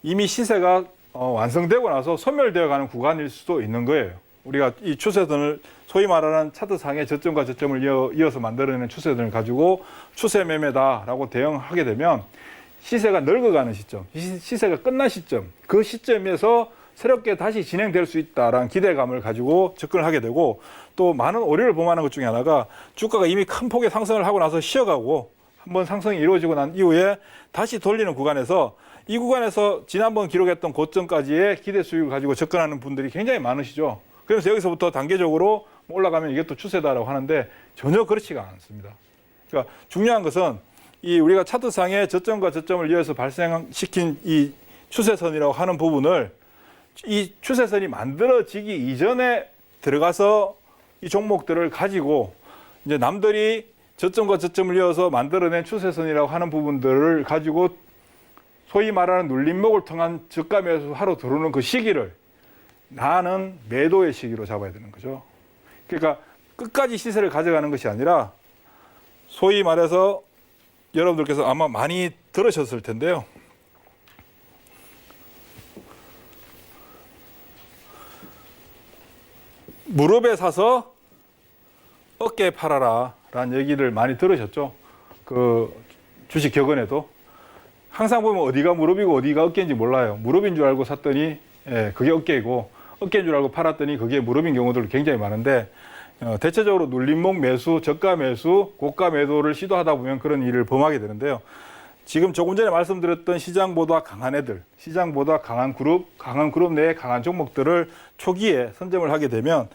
이미 시세가 완성되고 나서 소멸되어 가는 구간일 수도 있는 거예요. 우리가 이 추세선을 소위 말하는 차트상의 저점과 저점을 이어서 만들어내는 추세선을 가지고 추세 매매다라고 대응하게 되면 시세가 늙어가는 시점, 시세가 끝난 시점, 그 시점에서 새롭게 다시 진행될 수 있다라는 기대감을 가지고 접근을 하게 되고 또 많은 오류를 범하는 것 중에 하나가 주가가 이미 큰 폭의 상승을 하고 나서 쉬어가고 한번 상승이 이루어지고 난 이후에 다시 돌리는 구간에서 이 구간에서 지난번 기록했던 고점까지의 기대 수익을 가지고 접근하는 분들이 굉장히 많으시죠. 그래서 여기서부터 단계적으로 올라가면 이게 또 추세다라고 하는데 전혀 그렇지가 않습니다. 그러니까 중요한 것은 이 우리가 차트상의 저점과 저점을 이어서 발생시킨 이 추세선이라고 하는 부분을 이 추세선이 만들어지기 이전에 들어가서 이 종목들을 가지고 이제 남들이 저점과 저점을 이어서 만들어낸 추세선이라고 하는 부분들을 가지고 소위 말하는 눌림목을 통한 저가 매수 하러 들어오는 그 시기를 나는 매도의 시기로 잡아야 되는 거죠. 그러니까 끝까지 시세를 가져가는 것이 아니라 소위 말해서 여러분들께서 아마 많이 들으셨을 텐데요. 무릎에 사서 어깨에 팔아라 라는 얘기를 많이 들으셨죠. 그 주식 격언에도. 항상 보면 어디가 무릎이고 어디가 어깨인지 몰라요. 무릎인 줄 알고 샀더니 그게 어깨이고 어깨인 줄 알고 팔았더니 그게 무릎인 경우들 굉장히 많은데 대체적으로 눌림목 매수, 저가 매수, 고가 매도를 시도하다 보면 그런 일을 범하게 되는데요. 지금 조금 전에 말씀드렸던 시장보다 강한 애들, 시장보다 강한 그룹 내에 강한 종목들을 초기에 선점을 하게 되면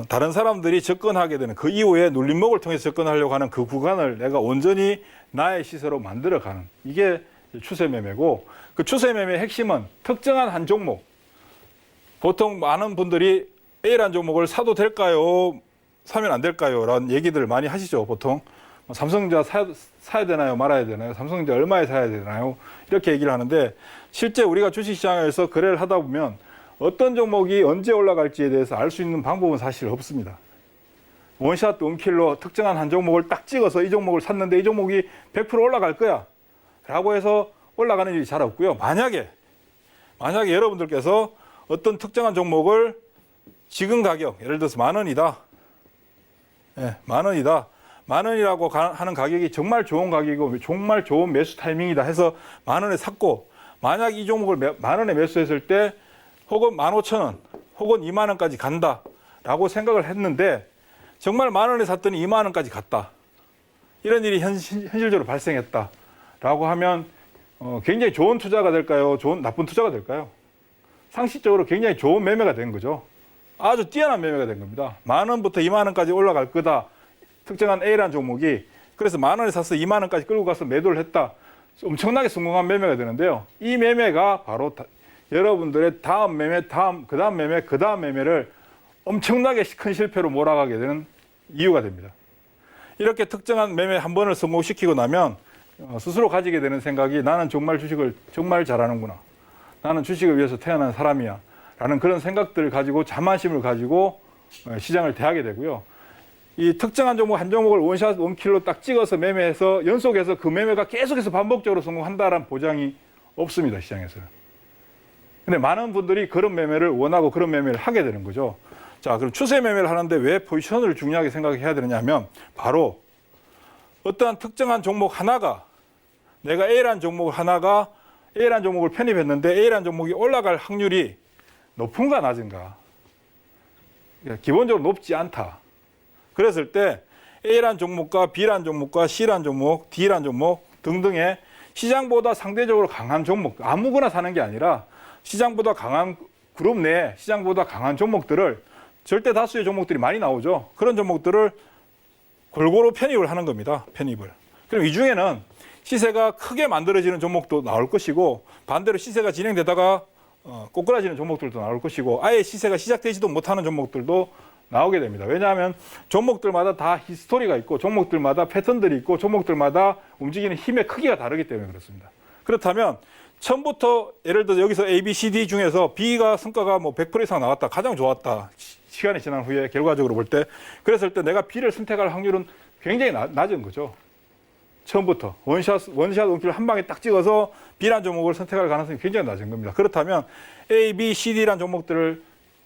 다른 사람들이 접근하게 되는 그 이후에 눌림목을 통해서 접근하려고 하는 그 구간을 내가 온전히 나의 시세로 만들어가는 이게 추세 매매고 그 추세 매매의 핵심은 특정한 한 종목 보통 많은 분들이 A라는 종목을 사도 될까요? 사면 안 될까요? 라는 얘기들을 많이 하시죠, 보통. 삼성전자 사야 되나요? 말아야 되나요? 삼성전자 얼마에 사야 되나요? 이렇게 얘기를 하는데 실제 우리가 주식시장에서 거래를 하다 보면 어떤 종목이 언제 올라갈지에 대해서 알 수 있는 방법은 사실 없습니다. 원샷 원킬로 특정한 한 종목을 딱 찍어서 이 종목을 샀는데 이 종목이 100% 올라갈 거야 라고 해서 올라가는 일이 잘 없고요. 만약에 여러분들께서 어떤 특정한 종목을 지금 가격, 예를 들어서 10,000원이다. 예, 10,000원이다. 10,000원이라고 하는 가격이 정말 좋은 가격이고 정말 좋은 매수 타이밍이다 해서 10,000원에 샀고, 만약 이 종목을 10,000원에 매수했을 때 혹은 15,000원 혹은 20,000원까지 간다라고 생각을 했는데 정말 10,000원에 샀더니 20,000원까지 갔다. 이런 일이 현실적으로 발생했다라고 하면 굉장히 좋은 투자가 될까요? 나쁜 투자가 될까요? 상식적으로 굉장히 좋은 매매가 된 거죠. 아주 뛰어난 매매가 된 겁니다. 10,000원부터 20,000원까지 올라갈 거다. 특정한 A라는 종목이. 그래서 10,000원에 사서 20,000원까지 끌고 가서 매도를 했다. 엄청나게 성공한 매매가 되는데요. 이 매매가 바로 여러분들의 다음 매매, 그 다음 매매를 엄청나게 큰 실패로 몰아가게 되는 이유가 됩니다. 이렇게 특정한 매매 한 번을 성공시키고 나면 스스로 가지게 되는 생각이 나는 정말 주식을 정말 잘하는구나. 나는 주식을 위해서 태어난 사람이야. 라는 그런 생각들을 가지고 자만심을 가지고 시장을 대하게 되고요. 이 특정한 종목 한 종목을 원샷 원킬로 딱 찍어서 매매해서 연속해서 그 매매가 계속해서 반복적으로 성공한다라는 보장이 없습니다. 시장에서는. 근데 많은 분들이 그런 매매를 원하고 그런 매매를 하게 되는 거죠. 자, 그럼 추세 매매를 하는데 왜 포지션을 중요하게 생각해야 되느냐 하면 바로 어떠한 특정한 종목 하나가 내가 A라는 종목 하나가 A라는 종목을 편입했는데 A라는 종목이 올라갈 확률이 높은가 낮은가? 기본적으로 높지 않다. 그랬을 때 A라는 종목과 B라는 종목과 C라는 종목, D라는 종목 등등의 시장보다 상대적으로 강한 종목, 아무거나 사는 게 아니라 시장보다 강한 그룹 내에 시장보다 강한 종목들을 절대 다수의 종목들이 많이 나오죠. 그런 종목들을 골고루 편입을 하는 겁니다. 편입을. 그럼 이 중에는 시세가 크게 만들어지는 종목도 나올 것이고 반대로 시세가 진행되다가 꼬꾸라지는 종목들도 나올 것이고 아예 시세가 시작되지도 못하는 종목들도 나오게 됩니다. 왜냐하면 종목들마다 다 히스토리가 있고 종목들마다 패턴들이 있고 종목들마다 움직이는 힘의 크기가 다르기 때문에 그렇습니다. 그렇다면 처음부터 예를 들어 여기서 A, B, C, D 중에서 B가 성과가 뭐 100% 이상 나왔다. 가장 좋았다. 시간이 지난 후에 결과적으로 볼 때. 그랬을 때 내가 B를 선택할 확률은 굉장히 낮은 거죠. 처음부터 원샷 원킬을 한 방에 딱 찍어서 B라는 종목을 선택할 가능성이 굉장히 낮은 겁니다. 그렇다면 A, B, C, D라는 종목들을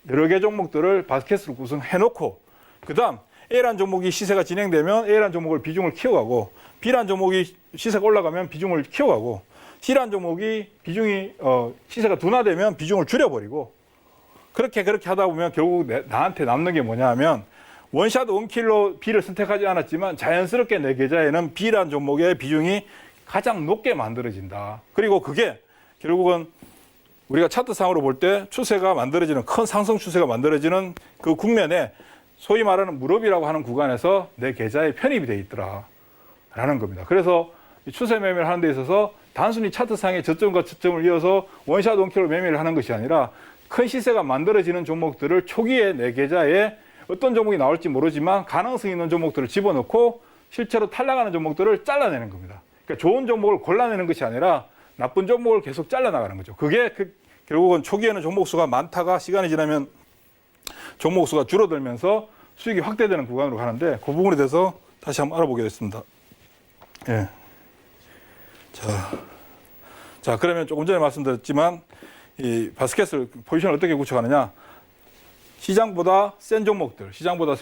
여러 개 종목들을 바스켓으로 구성해놓고 그다음 A라는 종목이 시세가 진행되면 A라는 종목을 비중을 키워가고 B라는 종목이 시세가 올라가면 비중을 키워가고 C라는 종목이 비중이 시세가 둔화되면 비중을 줄여버리고 그렇게 하다 보면 결국 나한테 남는 게 뭐냐 하면 원샷 원킬로 B를 선택하지 않았지만 자연스럽게 내 계좌에는 B라는 종목의 비중이 가장 높게 만들어진다. 그리고 그게 결국은 우리가 차트상으로 볼 때 추세가 만들어지는 큰 상승 추세가 만들어지는 그 국면에 소위 말하는 무릎이라고 하는 구간에서 내 계좌에 편입이 돼 있더라라는 겁니다. 그래서 추세 매매를 하는 데 있어서 단순히 차트상의 저점과 저점을 이어서 원샷 원킬로 매매를 하는 것이 아니라 큰 시세가 만들어지는 종목들을 초기에 내 계좌에 어떤 종목이 나올지 모르지만 가능성 있는 종목들을 집어넣고 실제로 탈락하는 종목들을 잘라내는 겁니다. 그러니까 좋은 종목을 골라내는 것이 아니라 나쁜 종목을 계속 잘라나가는 거죠. 그게 결국은 초기에는 종목 수가 많다가 시간이 지나면 종목 수가 줄어들면서 수익이 확대되는 구간으로 가는데 그 부분에 대해서 다시 한번 알아보겠습니다. 예. 자, 그러면 조금 전에 말씀드렸지만 이 바스켓을 포지션을 어떻게 구축하느냐? 시장보다 센 종목들, 시장보다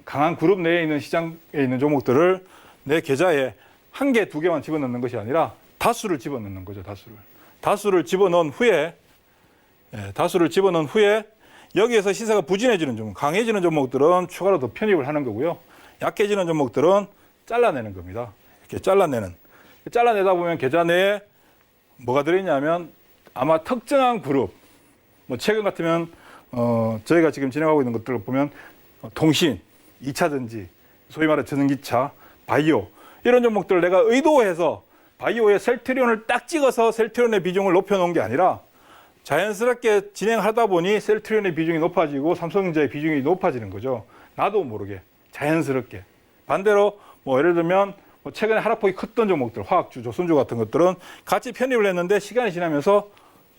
강한 그룹 내에 있는 시장에 있는 종목들을 내 계좌에 한 개, 두 개만 집어넣는 것이 아니라 다수를 집어넣는 거죠. 다수를 집어넣은 후에 여기에서 시세가 부진해지는 종목, 강해지는 종목들은 추가로 더 편입을 하는 거고요. 약해지는 종목들은 잘라내는 겁니다. 이렇게 잘라내다 보면 계좌 내에 뭐가 들어있냐면 아마 특정한 그룹, 뭐 최근 같으면 저희가 지금 진행하고 있는 것들을 보면 통신, 2차전지, 소위 말해 전기차, 바이오 이런 종목들을 내가 의도해서 바이오에 셀트리온을 딱 찍어서 셀트리온의 비중을 높여놓은 게 아니라 자연스럽게 진행하다 보니 셀트리온의 비중이 높아지고 삼성전자의 비중이 높아지는 거죠. 나도 모르게 자연스럽게 반대로 뭐 예를 들면 뭐 최근에 하락폭이 컸던 종목들, 화학주, 조선주 같은 것들은 같이 편입을 했는데 시간이 지나면서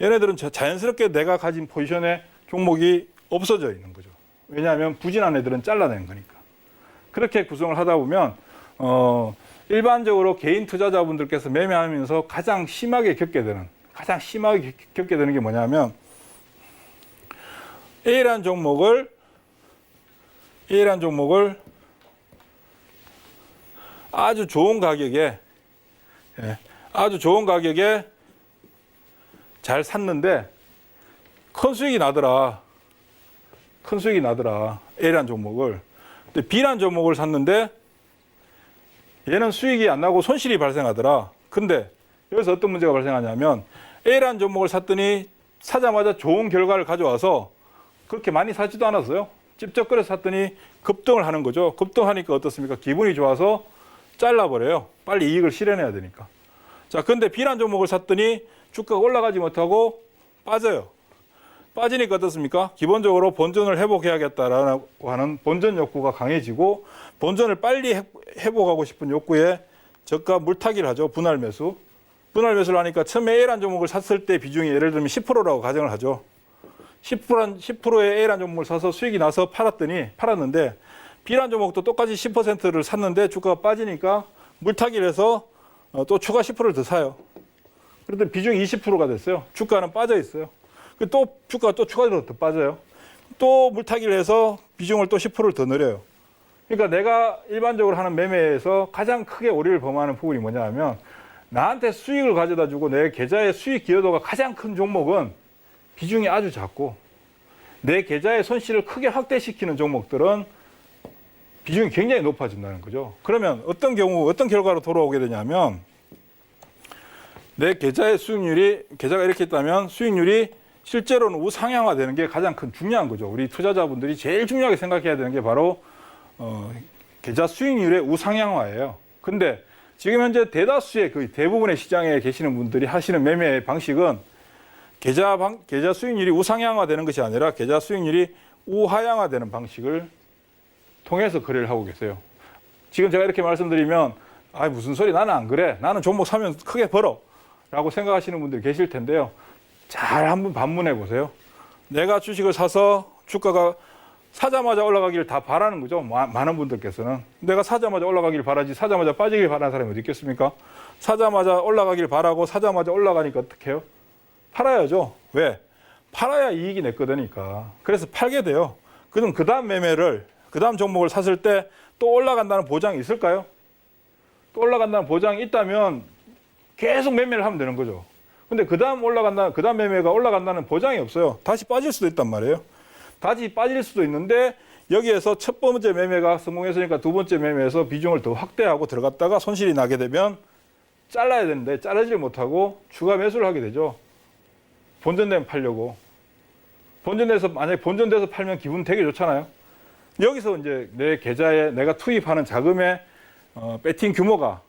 얘네들은 자연스럽게 내가 가진 포지션에 종목이 없어져 있는 거죠. 왜냐하면 부진한 애들은 잘라낸 거니까. 그렇게 구성을 하다 보면 일반적으로 개인 투자자분들께서 매매하면서 가장 심하게 겪게 되는 게 뭐냐면 A라는 종목을 아주 좋은 가격에 잘 샀는데 큰 수익이 나더라. A라는 종목을. 근데 B라는 종목을 샀는데 얘는 수익이 안 나고 손실이 발생하더라. 근데 여기서 어떤 문제가 발생하냐면 A라는 종목을 샀더니 사자마자 좋은 결과를 가져와서 그렇게 많이 사지도 않았어요. 찝쩍거려서 샀더니 급등을 하는 거죠. 급등하니까 어떻습니까? 기분이 좋아서 잘라버려요. 빨리 이익을 실현해야 되니까. 자, 근데 B라는 종목을 샀더니 주가가 올라가지 못하고 빠져요. 빠지니까 어떻습니까? 기본적으로 본전을 회복해야겠다라고 하는 본전 욕구가 강해지고 본전을 빨리 회복하고 싶은 욕구에 저가 물타기를 하죠. 분할 매수. 분할 매수를 하니까 처음에 A라는 종목을 샀을 때 비중이 예를 들면 10%라고 가정을 하죠. 10%의 A라는 종목을 사서 수익이 나서 팔았는데 B라는 종목도 똑같이 10%를 샀는데 주가가 빠지니까 물타기를 해서 또 추가 10%를 더 사요. 그런데 비중이 20%가 됐어요. 주가는 빠져 있어요. 또 주가가 또 추가로 더 빠져요. 또 물타기를 해서 비중을 또 10%를 더 늘려요. 그러니까 내가 일반적으로 하는 매매에서 가장 크게 오류를 범하는 부분이 뭐냐 하면 나한테 수익을 가져다 주고 내 계좌의 수익 기여도가 가장 큰 종목은 비중이 아주 작고 내 계좌의 손실을 크게 확대시키는 종목들은 비중이 굉장히 높아진다는 거죠. 그러면 어떤 결과로 돌아오게 되냐면 내 계좌의 계좌가 이렇게 있다면 수익률이 실제로는 우상향화되는 게 가장 중요한 거죠. 우리 투자자분들이 제일 중요하게 생각해야 되는 게 바로 계좌 수익률의 우상향화예요. 근데 지금 현재 대다수의 거의 대부분의 시장에 계시는 분들이 하시는 매매 방식은 계좌 수익률이 우상향화되는 것이 아니라 계좌 수익률이 우하향화되는 방식을 통해서 거래를 하고 계세요. 지금 제가 이렇게 말씀드리면 무슨 소리, 나는 안 그래. 나는 종목 사면 크게 벌어. 라고 생각하시는 분들이 계실 텐데요. 잘 한번 반문해 보세요. 내가 주식을 사서 주가가 사자마자 올라가기를 다 바라는 거죠. 많은 분들께서는. 내가 사자마자 올라가기를 바라지 사자마자 빠지길 바라는 사람이 어디 있겠습니까? 사자마자 올라가기를 바라고 사자마자 올라가니까 어떻게 해요? 팔아야죠. 왜? 팔아야 이익이 내 거니까. 그래서 팔게 돼요. 그럼 그 다음 종목을 샀을 때 또 올라간다는 보장이 있을까요? 또 올라간다는 보장이 있다면 계속 매매를 하면 되는 거죠. 근데 그 다음 매매가 올라간다는 보장이 없어요. 다시 빠질 수도 있단 말이에요. 다시 빠질 수도 있는데 여기에서 첫 번째 매매가 성공했으니까 두 번째 매매에서 비중을 더 확대하고 들어갔다가 손실이 나게 되면 잘라야 되는데 자르지 못하고 추가 매수를 하게 되죠. 본전되면 팔려고. 만약에 본전돼서 팔면 기분 되게 좋잖아요. 여기서 이제 내 계좌에 내가 투입하는 자금의 배팅 규모가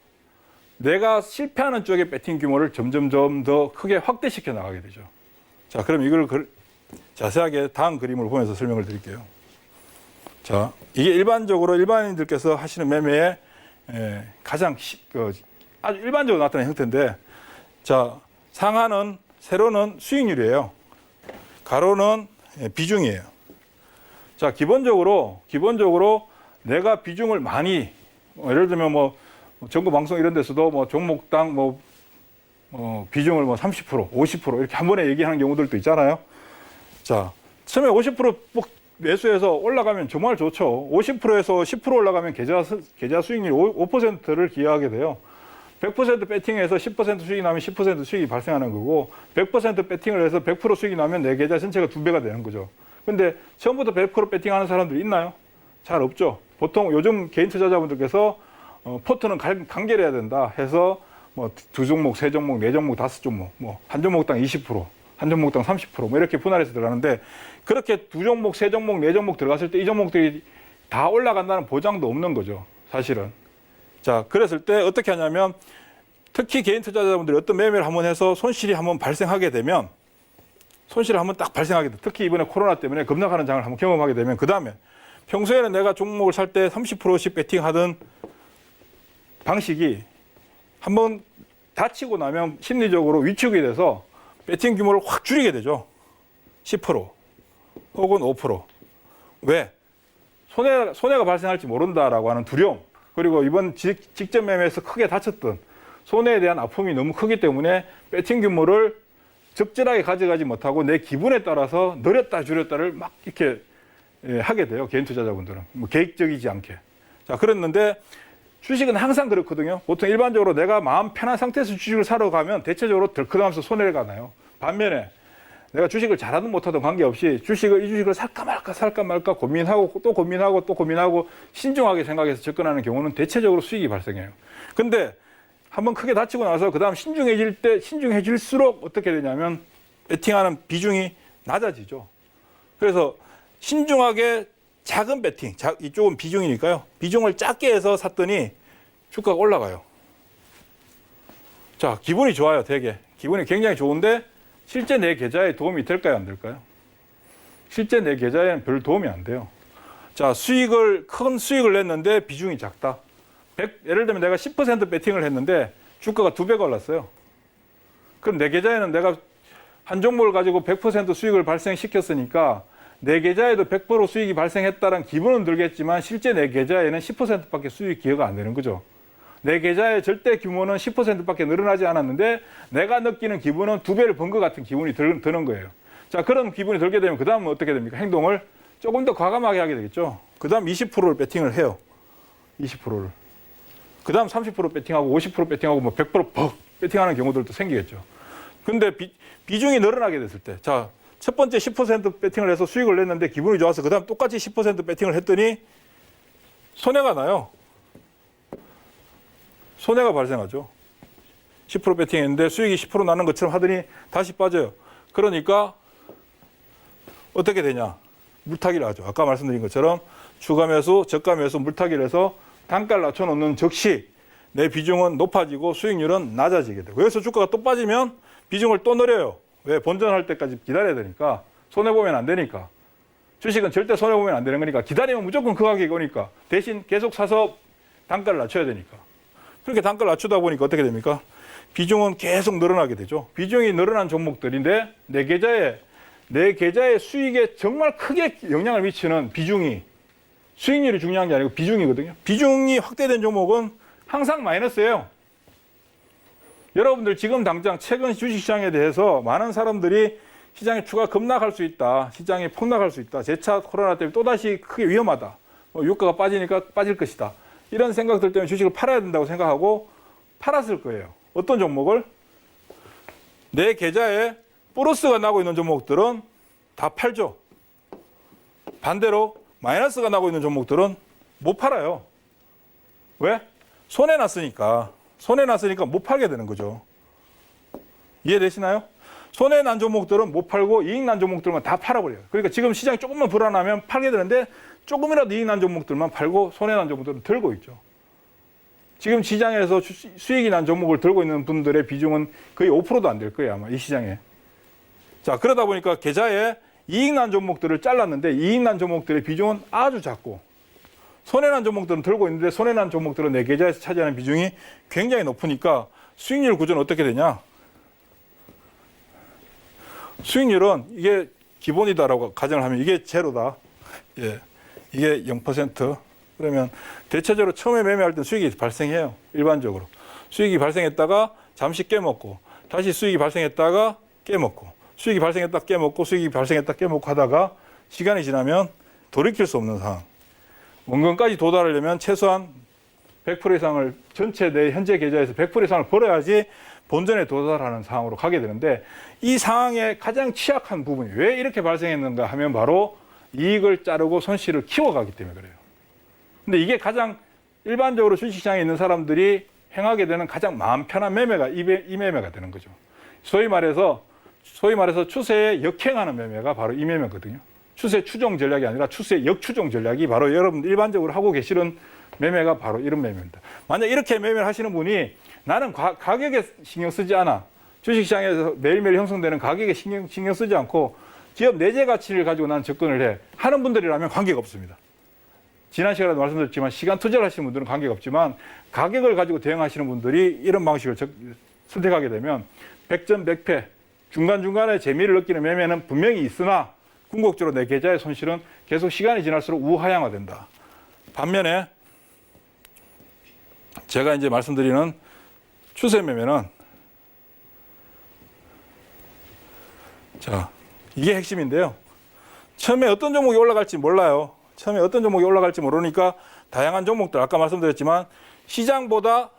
내가 실패하는 쪽의 배팅 규모를 점점 더 크게 확대시켜 나가게 되죠. 자, 그럼 이걸 자세하게 다음 그림을 보면서 설명을 드릴게요. 자, 이게 일반적으로 일반인들께서 하시는 매매의 가장 아주 일반적으로 나타나는 형태인데, 자, 세로는 수익률이에요. 가로는 비중이에요. 자, 기본적으로 내가 비중을 많이, 예를 들면 정부 방송 이런 데서도 종목당 비중을 30%, 50% 이렇게 한 번에 얘기하는 경우들도 있잖아요. 자, 처음에 50% 매수해서 올라가면 정말 좋죠. 50%에서 10% 올라가면 계좌 수익률 5%를 기여하게 돼요. 100% 배팅해서 10% 수익이 나면 10% 수익이 발생하는 거고 100% 배팅을 해서 100% 수익이 나면 내 계좌 전체가 2배가 되는 거죠. 근데 처음부터 100% 배팅하는 사람들이 있나요? 잘 없죠. 보통 요즘 개인 투자자분들께서 포트는 간결해야 된다 해서 두 종목, 세 종목, 네 종목, 다섯 종목, 한 종목당 20%, 한 종목당 30% 이렇게 분할해서 들어가는데 그렇게 두 종목, 세 종목, 네 종목 들어갔을 때 이 종목들이 다 올라간다는 보장도 없는 거죠. 사실은. 자, 그랬을 때 어떻게 하냐면 특히 개인 투자자분들이 어떤 매매를 한번 해서 손실이 한번 발생하게 되면 특히 이번에 코로나 때문에 급락하는 장을 한번 경험하게 되면 그 다음에 평소에는 내가 종목을 살 때 30%씩 베팅하던 방식이 한번 다치고 나면 심리적으로 위축이 돼서 베팅 규모를 확 줄이게 되죠. 10% 혹은 5%. 왜? 손해가 발생할지 모른다라고 하는 두려움. 그리고 이번 직전 매매에서 크게 다쳤던 손해에 대한 아픔이 너무 크기 때문에 배팅 규모를 적절하게 가져가지 못하고 내 기분에 따라서 늘렸다 줄였다를 막 이렇게 하게 돼요. 개인 투자자분들은. 뭐 계획적이지 않게. 자, 그랬는데 주식은 항상 그렇거든요. 보통 일반적으로 내가 마음 편한 상태에서 주식을 사러 가면 대체적으로 덜크하면서 손해가 나요. 반면에 내가 주식을 잘하든 못하든 관계없이 이 주식을 살까 말까 고민하고 또 고민하고 신중하게 생각해서 접근하는 경우는 대체적으로 수익이 발생해요. 근데 한번 크게 다치고 나서 그 다음 신중해질수록 어떻게 되냐면 베팅하는 비중이 낮아지죠. 그래서 신중하게 작은 베팅, 이쪽은 비중이니까요. 비중을 작게 해서 샀더니 주가가 올라가요. 자, 기분이 좋아요, 되게. 기분이 굉장히 좋은데 실제 내 계좌에 도움이 될까요, 안 될까요? 실제 내 계좌에는 별 도움이 안 돼요. 자, 큰 수익을 냈는데 비중이 작다. 예를 들면 내가 10% 베팅을 했는데 주가가 2배가 올랐어요. 그럼 내 계좌에는 내가 한 종목을 가지고 100% 수익을 발생시켰으니까 내 계좌에도 100% 수익이 발생했다는 기분은 들겠지만 실제 내 계좌에는 10%밖에 수익 기여가 안 되는 거죠. 내 계좌의 절대 규모는 10%밖에 늘어나지 않았는데 내가 느끼는 기분은 2배를 번 것 같은 기분이 드는 거예요. 자, 그런 기분이 들게 되면 그 다음은 어떻게 됩니까? 행동을 조금 더 과감하게 하게 되겠죠. 그 다음 20%를 베팅을 해요. 20%를. 그 다음 30% 베팅하고 50% 베팅하고 뭐 100% 퍽 베팅하는 경우들도 생기겠죠. 근데 비중이 늘어나게 됐을 때, 자, 첫 번째 10% 베팅을 해서 수익을 냈는데 기분이 좋아서 그 다음 똑같이 10% 베팅을 했더니 손해가 나요. 손해가 발생하죠. 10% 베팅했는데 수익이 10% 나는 것처럼 하더니 다시 빠져요. 그러니까 어떻게 되냐? 물타기를 하죠. 아까 말씀드린 것처럼 주가 매수, 저가 매수 물타기를 해서 단가를 낮춰놓는 즉시 내 비중은 높아지고 수익률은 낮아지게 되고 여기서 주가가 또 빠지면 비중을 또 늘려요. 왜? 본전할 때까지 기다려야 되니까. 손해보면 안 되니까. 주식은 절대 손해보면 안 되는 거니까 기다리면 무조건 그 가격이 오니까 대신 계속 사서 단가를 낮춰야 되니까. 그렇게 단가를 낮추다 보니까 어떻게 됩니까? 비중은 계속 늘어나게 되죠. 비중이 늘어난 종목들인데 내 계좌의 수익에 정말 크게 영향을 미치는 비중이 수익률이 중요한 게 아니고 비중이거든요. 비중이 확대된 종목은 항상 마이너스예요. 여러분들 지금 당장 최근 주식시장에 대해서 많은 사람들이 시장에 추가 급락할 수 있다. 시장이 폭락할 수 있다. 재차 코로나 때문에 또다시 크게 위험하다. 유가가 빠지니까 빠질 것이다. 이런 생각들 때문에 주식을 팔아야 된다고 생각하고 팔았을 거예요. 어떤 종목을? 내 계좌에 플러스가 나고 있는 종목들은 다 팔죠. 반대로 마이너스가 나고 있는 종목들은 못 팔아요. 왜? 손해 났으니까 못 팔게 되는 거죠. 이해되시나요? 손해 난 종목들은 못 팔고 이익 난 종목들만 다 팔아버려요. 그러니까 지금 시장이 조금만 불안하면 팔게 되는데 조금이라도 이익 난 종목들만 팔고 손해 난 종목들은 들고 있죠. 지금 시장에서 수익이 난 종목을 들고 있는 분들의 비중은 거의 5%도 안 될 거예요, 아마 이 시장에. 자, 그러다 보니까 계좌에 이익 난 종목들을 잘랐는데 이익 난 종목들의 비중은 아주 작고 손해 난 종목들은 들고 있는데 손해 난 종목들은 내 계좌에서 차지하는 비중이 굉장히 높으니까 수익률 구조는 어떻게 되냐? 수익률은 이게 기본이다라고 가정을 하면 이게 제로다. 예. 이게 0%. 그러면 대체적으로 처음에 매매할 때 수익이 발생해요. 일반적으로. 수익이 발생했다가 잠시 깨먹고 다시 수익이 발생했다가 깨먹고 수익이 발생했다 깨먹고 수익이 발생했다 깨먹고 하다가 시간이 지나면 돌이킬 수 없는 상황. 원금까지 도달하려면 최소한 100% 이상을 전체 내 현재 계좌에서 100% 이상을 벌어야지 본전에 도달하는 상황으로 가게 되는데 이 상황의 가장 취약한 부분이 왜 이렇게 발생했는가 하면 바로 이익을 자르고 손실을 키워가기 때문에 그래요. 근데 이게 가장 일반적으로 주식시장에 있는 사람들이 행하게 되는 가장 마음 편한 매매가 이 매매가 되는 거죠. 소위 말해서 추세에 역행하는 매매가 바로 이 매매거든요. 추세 추종 전략이 아니라 추세 역추종 전략이 바로 여러분 일반적으로 하고 계시는 매매가 바로 이런 매매입니다. 만약 이렇게 매매를 하시는 분이 나는 가격에 신경 쓰지 않아. 주식시장에서 매일매일 형성되는 가격에 신경 쓰지 않고 기업 내재 가치를 가지고 나는 접근을 해. 하는 분들이라면 관계가 없습니다. 지난 시간에도 말씀드렸지만 시간 투자를 하시는 분들은 관계가 없지만 가격을 가지고 대응하시는 분들이 이런 방식을 선택하게 되면 백전백패 중간중간에 재미를 느끼는 매매는 분명히 있으나 궁극적으로 내 계좌의 손실은 계속 시간이 지날수록 우하향화된다. 반면에 제가 이제 말씀드리는 추세 매매는 자, 이게 핵심인데요. 처음에 어떤 종목이 올라갈지 몰라요. 처음에 어떤 종목이 올라갈지 모르니까 다양한 종목들 아까 말씀드렸지만 시장보다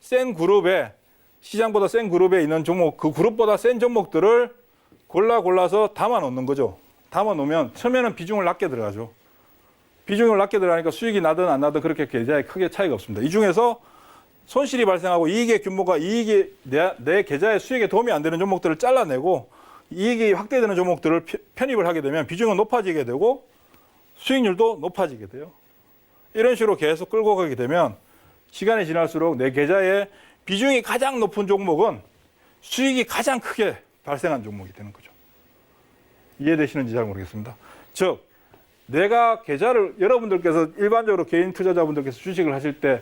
센 그룹에 있는 종목, 그 그룹보다 센 종목들을 골라서 담아 놓는 거죠. 담아 놓으면 처음에는 비중을 낮게 들어가죠. 비중을 낮게 들어가니까 수익이 나든 안 나든 그렇게 계좌에 크게 차이가 없습니다. 이 중에서 손실이 발생하고 이익의 규모가 내 계좌의 수익에 도움이 안 되는 종목들을 잘라내고 이익이 확대되는 종목들을 편입을 하게 되면 비중은 높아지게 되고 수익률도 높아지게 돼요. 이런 식으로 계속 끌고 가게 되면 시간이 지날수록 내 계좌에 비중이 가장 높은 종목은 수익이 가장 크게 발생한 종목이 되는 거죠. 이해되시는지 잘 모르겠습니다. 즉, 내가 계좌를 여러분들께서 일반적으로 개인 투자자분들께서 주식을 하실 때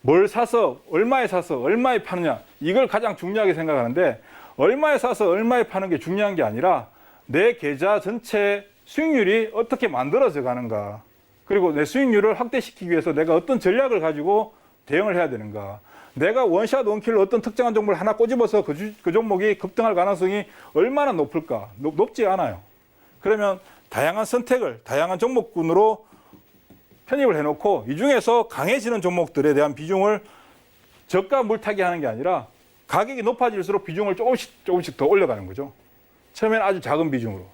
뭘 사서 얼마에 파느냐 이걸 가장 중요하게 생각하는데 얼마에 사서 얼마에 파는 게 중요한 게 아니라 내 계좌 전체 수익률이 어떻게 만들어져 가는가 그리고 내 수익률을 확대시키기 위해서 내가 어떤 전략을 가지고 대응을 해야 되는가 내가 원샷 원킬로 어떤 특정한 종목을 하나 꼬집어서 그 종목이 급등할 가능성이 얼마나 높을까 높지 않아요. 그러면 다양한 선택을 다양한 종목군으로 편입을 해놓고 이 중에서 강해지는 종목들에 대한 비중을 저가 물타기 하는 게 아니라 가격이 높아질수록 비중을 조금씩 더 올려가는 거죠. 처음에는 아주 작은 비중으로.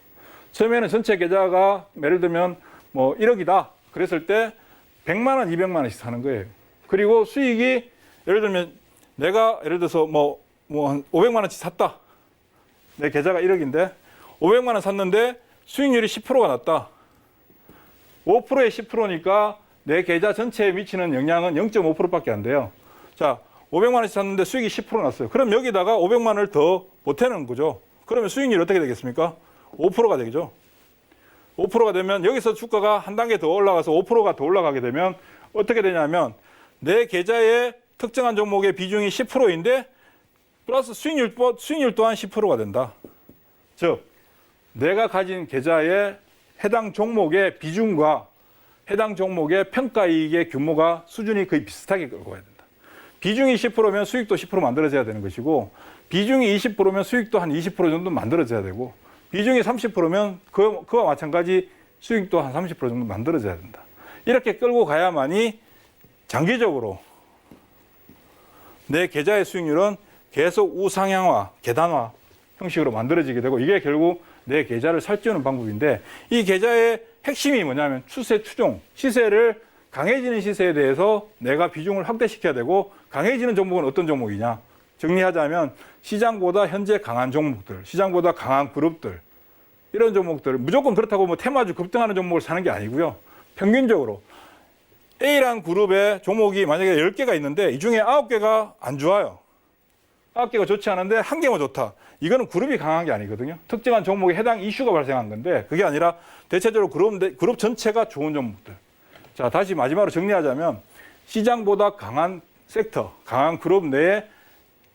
처음에는 전체 계좌가 예를 들면 뭐 1억이다. 그랬을 때 100만 원, 200만 원씩 사는 거예요. 그리고 수익이 예를 들면 내가 예를 들어서 뭐 한 500만 원씩 샀다. 내 계좌가 1억인데 500만 원 샀는데 수익률이 10%가 났다. 5%에 10%니까 내 계좌 전체에 미치는 영향은 0.5%밖에 안 돼요. 자, 500만 원씩 샀는데 수익이 10% 났어요. 그럼 여기다가 500만 원을 더 보태는 거죠. 그러면 수익률이 어떻게 되겠습니까? 5%가 되죠. 5%가 되면 여기서 주가가 한 단계 더 올라가서 5%가 더 올라가게 되면 어떻게 되냐면 내 계좌에 특정한 종목의 비중이 10%인데 플러스 수익률 또한 10%가 된다. 즉, 내가 가진 계좌의 해당 종목의 비중과 해당 종목의 평가이익의 규모가 수준이 거의 비슷하게 끌고 가야 된다. 비중이 10%면 수익도 10% 만들어져야 되는 것이고 비중이 20%면 수익도 한 20% 정도 만들어져야 되고 비중이 30%면 그와 마찬가지 수익도 한 30% 정도 만들어져야 된다. 이렇게 끌고 가야만이 장기적으로 내 계좌의 수익률은 계속 우상향화, 계단화 형식으로 만들어지게 되고 이게 결국 내 계좌를 살찌우는 방법인데 이 계좌의 핵심이 뭐냐면 추세 추종, 시세를 강해지는 시세에 대해서 내가 비중을 확대시켜야 되고 강해지는 종목은 어떤 종목이냐. 정리하자면 시장보다 현재 강한 종목들, 시장보다 강한 그룹들 이런 종목들 무조건 그렇다고 뭐 테마주 급등하는 종목을 사는 게 아니고요. 평균적으로 A라는 그룹의 종목이 만약에 10개가 있는데 이 중에 9개가 안 좋아요. 9개가 좋지 않은데 1개만 좋다. 이거는 그룹이 강한 게 아니거든요. 특정한 종목에 해당 이슈가 발생한 건데 그게 아니라 대체적으로 그룹 전체가 좋은 종목들. 자, 다시 마지막으로 정리하자면 시장보다 강한 섹터, 강한 그룹 내에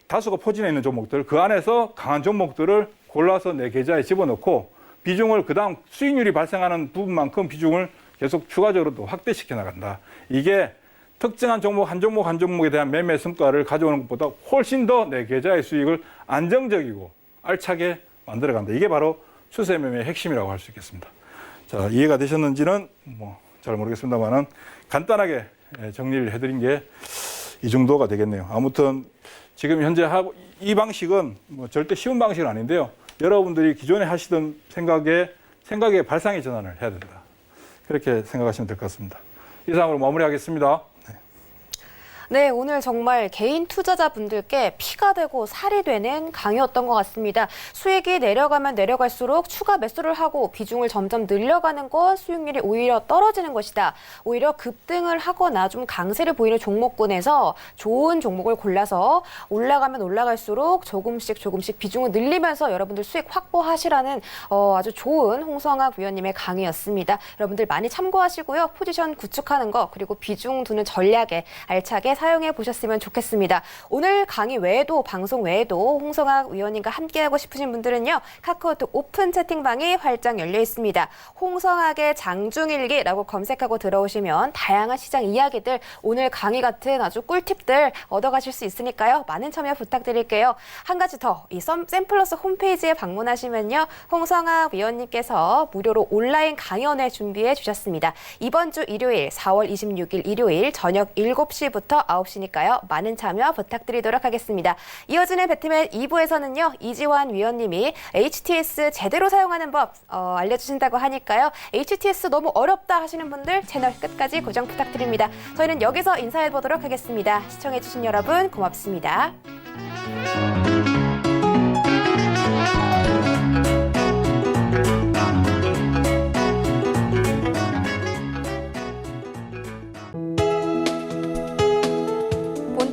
다수가 포진해 있는 종목들, 그 안에서 강한 종목들을 골라서 내 계좌에 집어넣고 비중을 그다음 수익률이 발생하는 부분만큼 비중을 계속 추가적으로 또 확대시켜 나간다. 이게 특정한 종목 한 종목에 대한 매매 성과를 가져오는 것보다 훨씬 더 내 계좌의 수익을 안정적이고 알차게 만들어간다. 이게 바로 추세 매매의 핵심이라고 할 수 있겠습니다. 자, 이해가 되셨는지는 잘 모르겠습니다만은 간단하게 정리를 해드린 게 이 정도가 되겠네요. 아무튼 지금 현재 이 방식은 절대 쉬운 방식은 아닌데요. 여러분들이 기존에 하시던 생각의 발상의 전환을 해야 된다. 그렇게 생각하시면 될 것 같습니다. 이상으로 마무리하겠습니다. 네, 오늘 정말 개인 투자자분들께 피가 되고 살이 되는 강의였던 것 같습니다. 수익이 내려가면 내려갈수록 추가 매수를 하고 비중을 점점 늘려가는 건 수익률이 오히려 떨어지는 것이다. 오히려 급등을 하거나 좀 강세를 보이는 종목군에서 좋은 종목을 골라서 올라가면 올라갈수록 조금씩 비중을 늘리면서 여러분들 수익 확보하시라는 아주 좋은 홍성학 위원님의 강의였습니다. 여러분들 많이 참고하시고요. 포지션 구축하는 거 그리고 비중 두는 전략에 알차게 사용해 보셨으면 좋겠습니다. 오늘 강의 외에도 방송 외에도 홍성학 위원님과 함께하고 싶으신 분들은요. 카카오톡 오픈 채팅방이 활짝 열려 있습니다. 홍성학의 장중일기라고 검색하고 들어오시면 다양한 시장 이야기들 오늘 강의 같은 아주 꿀팁들 얻어가실 수 있으니까요. 많은 참여 부탁드릴게요. 한 가지 더 이 샘플러스 홈페이지에 방문하시면요. 홍성학 위원님께서 무료로 온라인 강연회 준비해 주셨습니다. 이번 주 일요일 4월 26일 일요일 저녁 7시부터 9시니까요. 많은 참여 부탁드리도록 하겠습니다. 이어지는 배트맨 2부에서는요. 이지환 위원님이 HTS 제대로 사용하는 법 알려주신다고 하니까요. HTS 너무 어렵다 하시는 분들 채널 끝까지 고정 부탁드립니다. 저희는 여기서 인사해보도록 하겠습니다. 시청해주신 여러분 고맙습니다.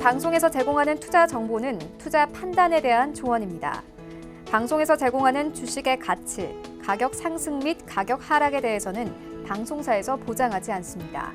방송에서 제공하는 투자 정보는 투자 판단에 대한 조언입니다. 방송에서 제공하는 주식의 가치, 가격 상승 및 가격 하락에 대해서는 방송사에서 보장하지 않습니다.